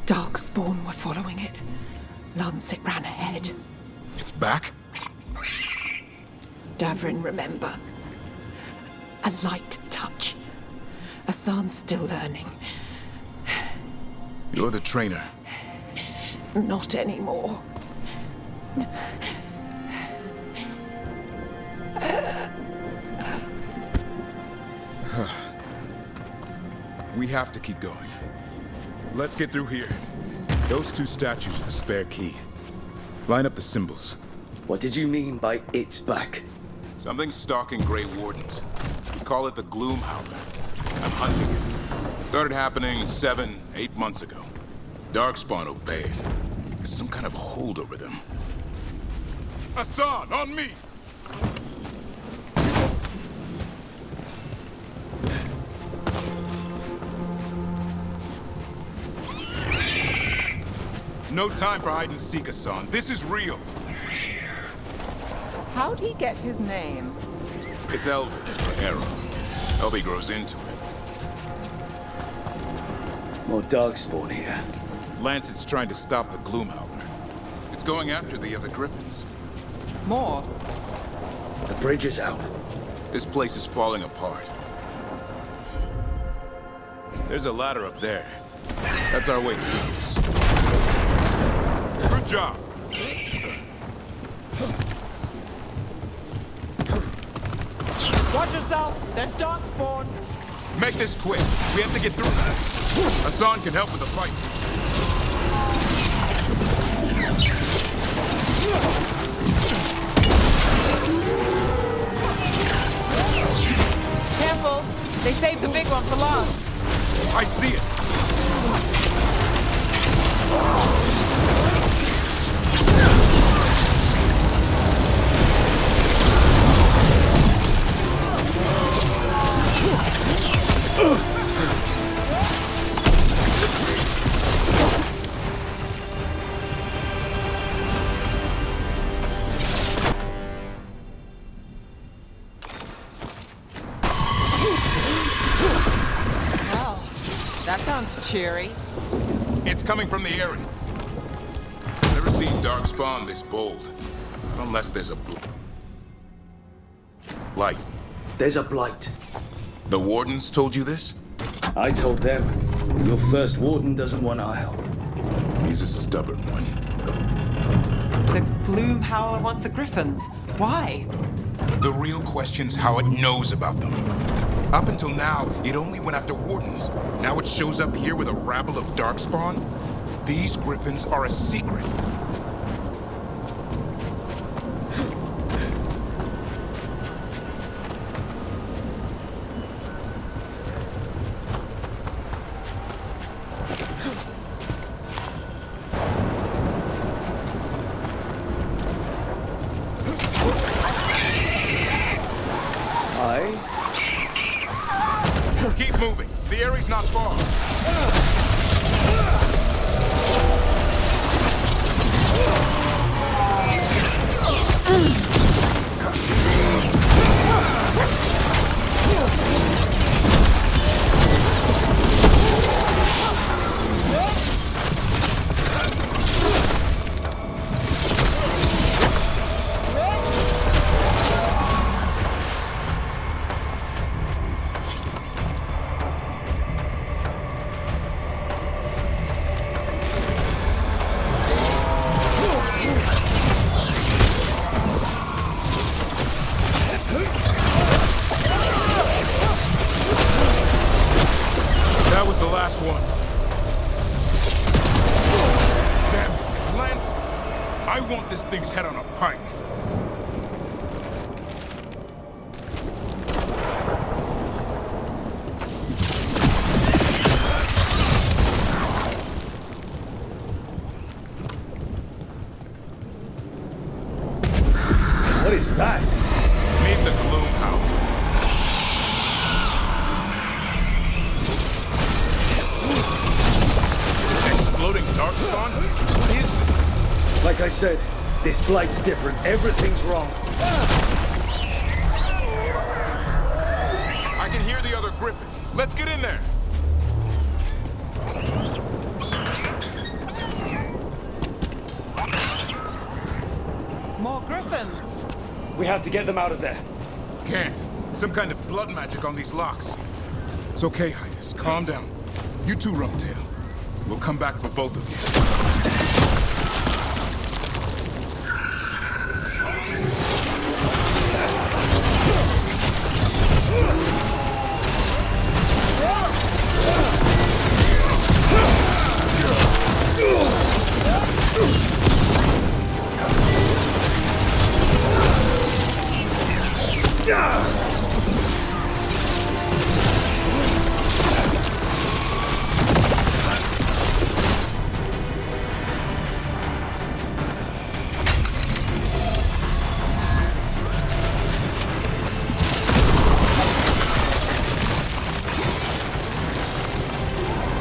Darkspawn were following it. Lancet ran ahead. It's back? Davrin, remember. A light touch. Asan's still learning. You're the trainer. Not anymore. We have to keep going. Let's get through here. Those two statues are the spare key. Line up the symbols. What did you mean by it's back? Something's stalking Grey Wardens. We call it the Gloom Howler. I'm hunting it. Started happening 7-8 months ago. Darkspawn obeyed. There's some kind of hold over them. Asan, on me! No time for hide and seek, Asan. This is real. How'd he get his name? It's Albin for Arrow. Hope he grows into it. More Darkspawn here. Lancet's trying to stop the Gloom Howler. It's going after the other Griffins. More? The bridge is out. This place is falling apart. There's a ladder up there. That's our way through this. Good job. Watch yourself! There's Darkspawn! Make this quick. We have to get through. Asan can help with the fight. Careful! They saved the big one for last. I see it. Well, that sounds cheery. It's coming from the area. Never seen Darkspawn this bold. Unless there's a light. There's a blight. The Wardens told you this? I told them. Your first Warden doesn't want our help. He's a stubborn one. The Gloom Howler wants the Griffins. Why? The real question's how it knows about them. Up until now, it only went after Wardens. Now it shows up here with a rabble of Darkspawn? These Griffins are a secret. Keep moving. The area's not far. That was the last one. Damn it, it's Lancet. I want this thing's head on a pike. What is that? Meet the Gloom Howler. Exploding dark Darkspawn? What is this? Like I said, this blight's different. Everything's wrong. I can hear the other griffins. Let's get in there. More griffins! We have to get them out of there. Can't. Some kind of blood magic on these locks. It's okay, Highness. Calm down. You too, Rumtail. We'll come back for both of you.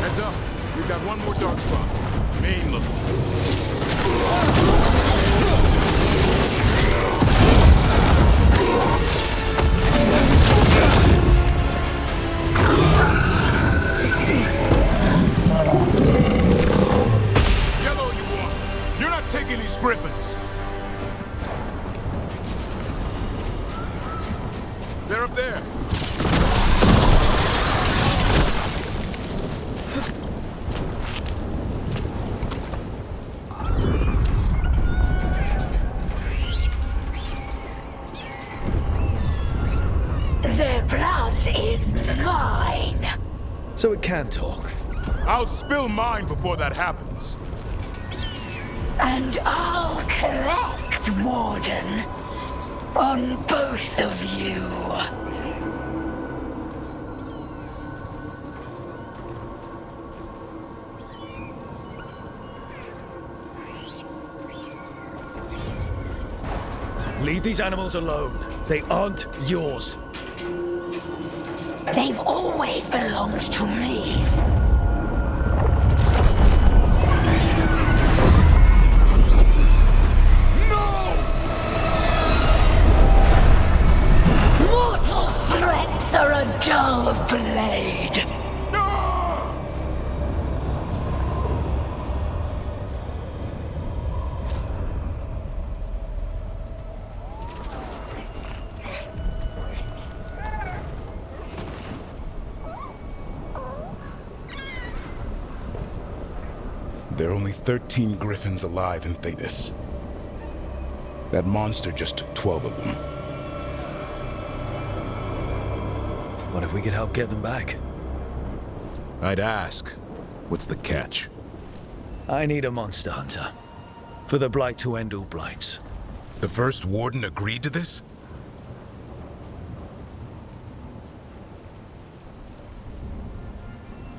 Heads up. We've got one more dark spot. Main level. Yellow you want. You're not taking these griffins. They're up there. Their blood is mine. So it can talk. I'll spill mine before that happens. And I'll collect, Warden, on both of you. Leave these animals alone. They aren't yours. They've always belonged to me. Mortal threats are a dull blade. There are only 13 griffins alive in Thedas. That monster just took 12 of them. What if we could help get them back? I'd ask, what's the catch? I need a monster hunter. For the Blight to end all blights. The first Warden agreed to this?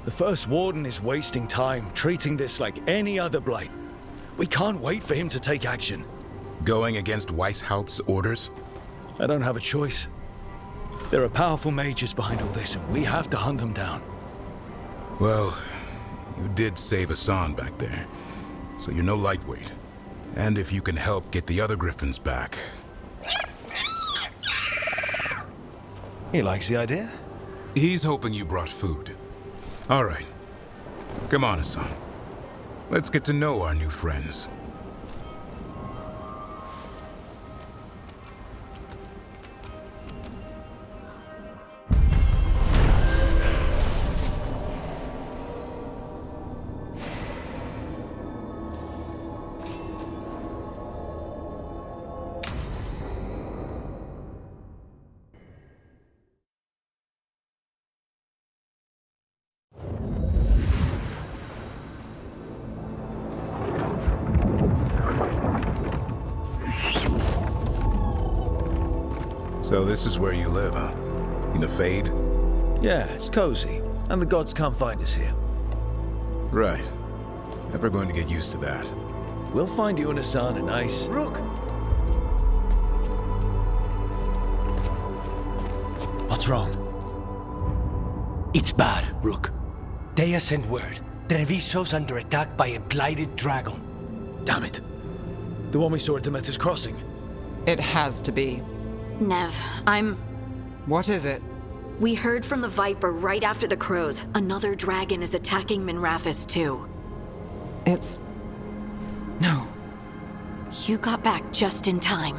The first Warden is wasting time, treating this like any other blight. We can't wait for him to take action. Going against Weishaupt's orders? I don't have a choice. There are powerful mages behind all this, and we have to hunt them down. Well, you did save Hassan back there, so you're no lightweight. And if you can help get the other griffins back... He likes the idea? He's hoping you brought food. All right. Come on, Hassan. Let's get to know our new friends. So this is where you live, huh? In the Fade? Yeah, it's cozy. And the gods can't find us here. Right. Never going to get used to that. We'll find you and Hassan a nice... Rook! What's wrong? It's bad, Rook. Thea sent word. Treviso's under attack by a blighted dragon. Damn it. The one we saw at Demeter's Crossing. It has to be. Nev, What is it? We heard from the Viper right after the crows. Another dragon is attacking Minrathous too. It's... No. You got back just in time.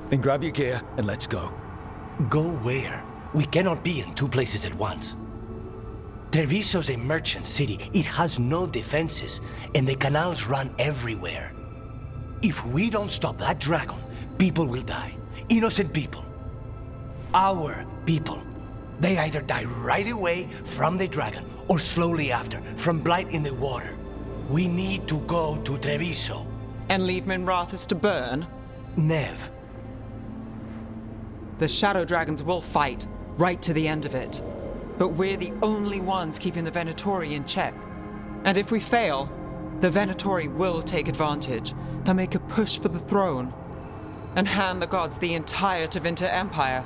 Then grab your gear and let's go. Go where? We cannot be in two places at once. Treviso's a merchant city. It has no defenses, and the canals run everywhere. If we don't stop that dragon, people will die. Innocent people. Our people. They either die right away from the dragon, or slowly after, from blight in the water. We need to go to Treviso. And leave Minrathous to burn? Nev. The Shadow Dragons will fight, right to the end of it. But we're the only ones keeping the Venatori in check. And if we fail, the Venatori will take advantage. They'll make a push for the throne. And hand the gods the entire Tevinter Empire.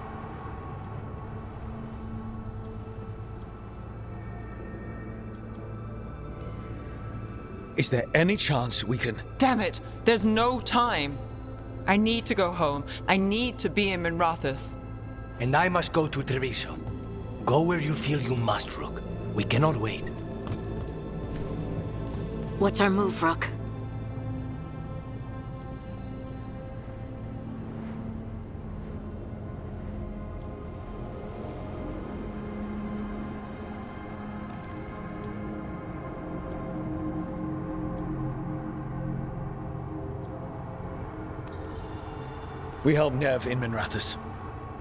Is there any chance we can... Damn it! There's no time! I need to go home. I need to be in Minrathous. And I must go to Treviso. Go where you feel you must, Rook. We cannot wait. What's our move, Rook? We help Nev in Minrathous.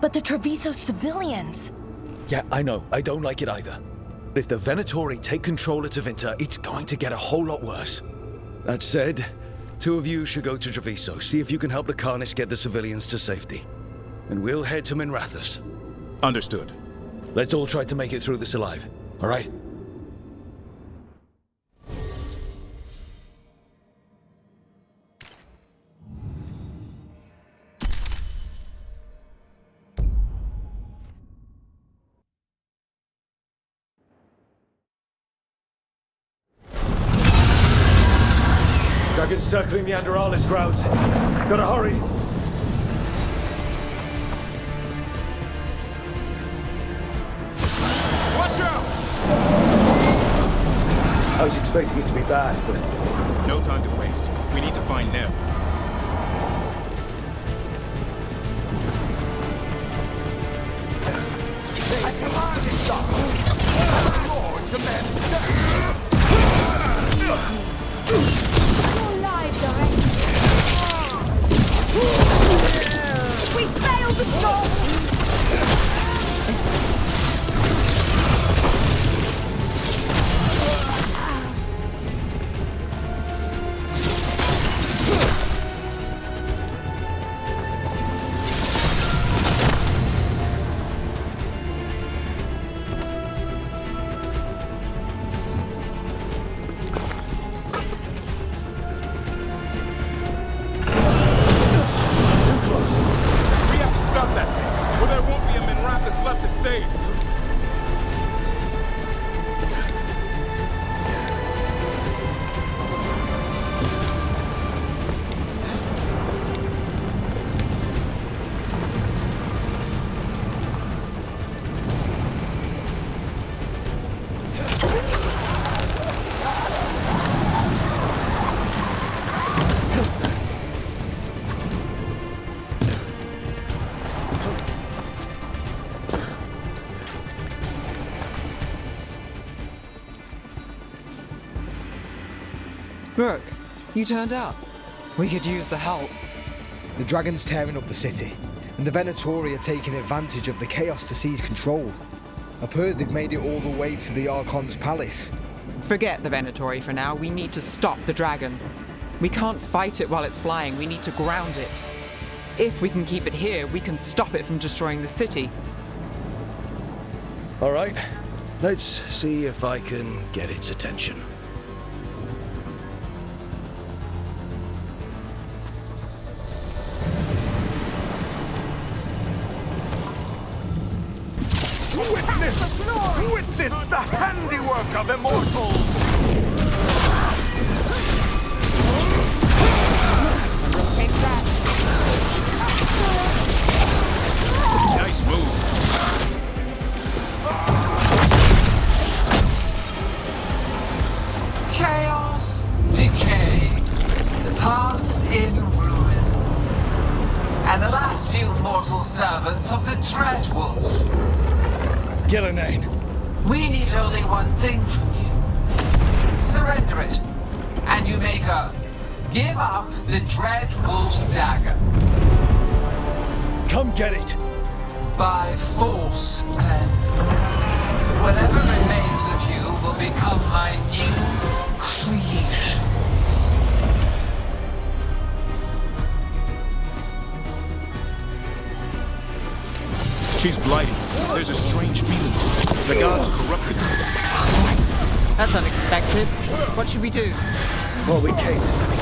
But the Treviso civilians... Yeah, I know. I don't like it either. But if the Venatori take control of Tevinter, it's going to get a whole lot worse. That said, two of you should go to Treviso, see if you can help the Carnis get the civilians to safety. And we'll head to Minrathous. Understood. Let's all try to make it through this alive, all right? Dragons circling the Anderalis grounds. Gotta hurry! Watch out! I was expecting it to be bad, but... No time to waste. We need to find Nev. I command you stop! Lord, command! We failed the storm! Brooke, you turned up. We could use the help. The dragon's tearing up the city, and the Venatori are taking advantage of the chaos to seize control. I've heard they've made it all the way to the Archon's palace. Forget the Venatori for now. We need to stop the dragon. We can't fight it while it's flying. We need to ground it. If we can keep it here, we can stop it from destroying the city. All right, let's see if I can get its attention. With handiwork of immortals! Nice move. Chaos, decay, the past in ruin, and the last few mortal servants of the Dreadwolf. Gillenane. We need only one thing from you. Surrender it, and you may go. Give up the Dreadwolf's dagger. Come get it! By force, then. Whatever remains of you will become my new creations. She's blighted. There's a strange feeling to it. The gods corrupted her. That's unexpected. What should we do? Well, we can't.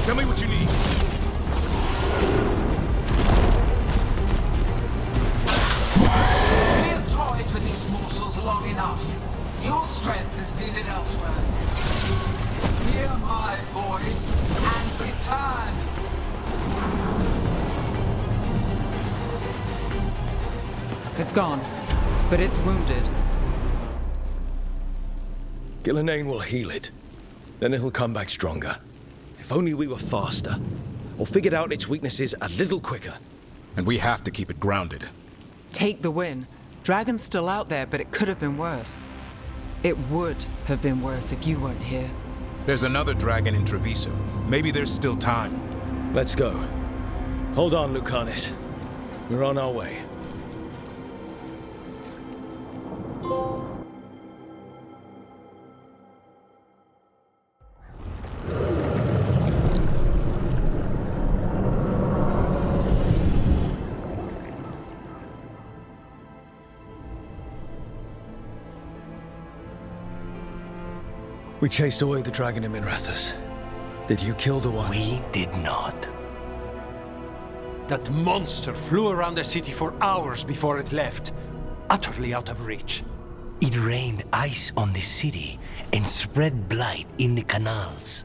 Tell me what you need. We've toyed with these mortals long enough. Your strength is needed elsewhere. Hear my voice and return. It's gone, but it's wounded. Gillenane will heal it. Then it'll come back stronger. If only we were faster. Or figured out its weaknesses a little quicker. And we have to keep it grounded. Take the win. Dragon's still out there, but it could have been worse. It would have been worse if you weren't here. There's another dragon in Treviso. Maybe there's still time. Let's go. Hold on, Lucanis. We're on our way. We chased away the dragon in Minrathous. Did you kill the one? We did not. That monster flew around the city for hours before it left, utterly out of reach. It rained ice on the city and spread blight in the canals.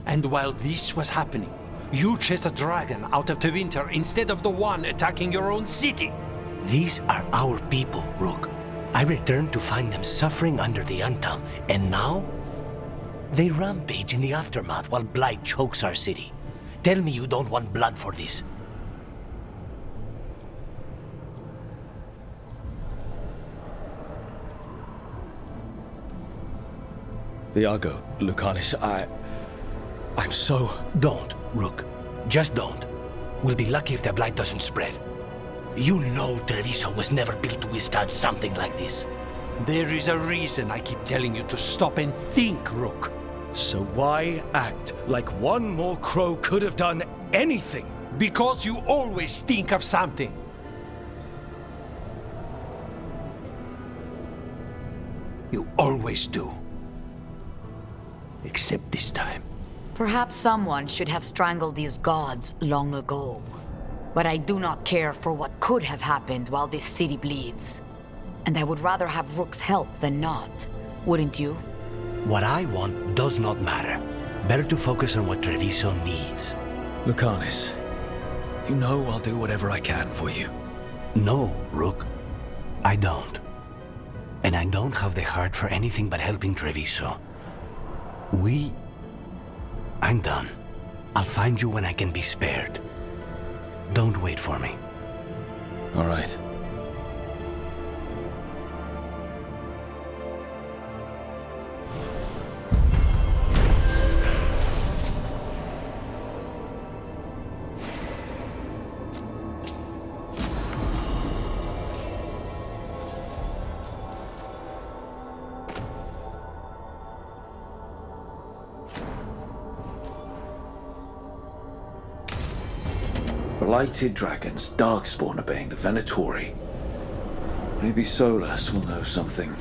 And while this was happening, you chased a dragon out of Tevinter instead of the one attacking your own city. These are our people, Rook. I returned to find them suffering under the Untongue, and now they rampage in the aftermath while blight chokes our city. Tell me you don't want blood for this. Viago, Lucanis, I'm so... Don't, Rook. Just don't. We'll be lucky if the blight doesn't spread. You know Treviso was never built to withstand something like this. There is a reason I keep telling you to stop and think, Rook. So why act like one more crow could have done anything? Because you always think of something. You always do. Except this time. Perhaps someone should have strangled these gods long ago. But I do not care for what could have happened while this city bleeds. And I would rather have Rook's help than not. Wouldn't you? What I want does not matter. Better to focus on what Treviso needs. Lucanis, you know I'll do whatever I can for you. No, Rook. I don't. And I don't have the heart for anything but helping Treviso. I'm done. I'll find you when I can be spared. Don't wait for me. All right. Blighted dragons, darkspawn obeying the Venatori. Maybe Solus will know something.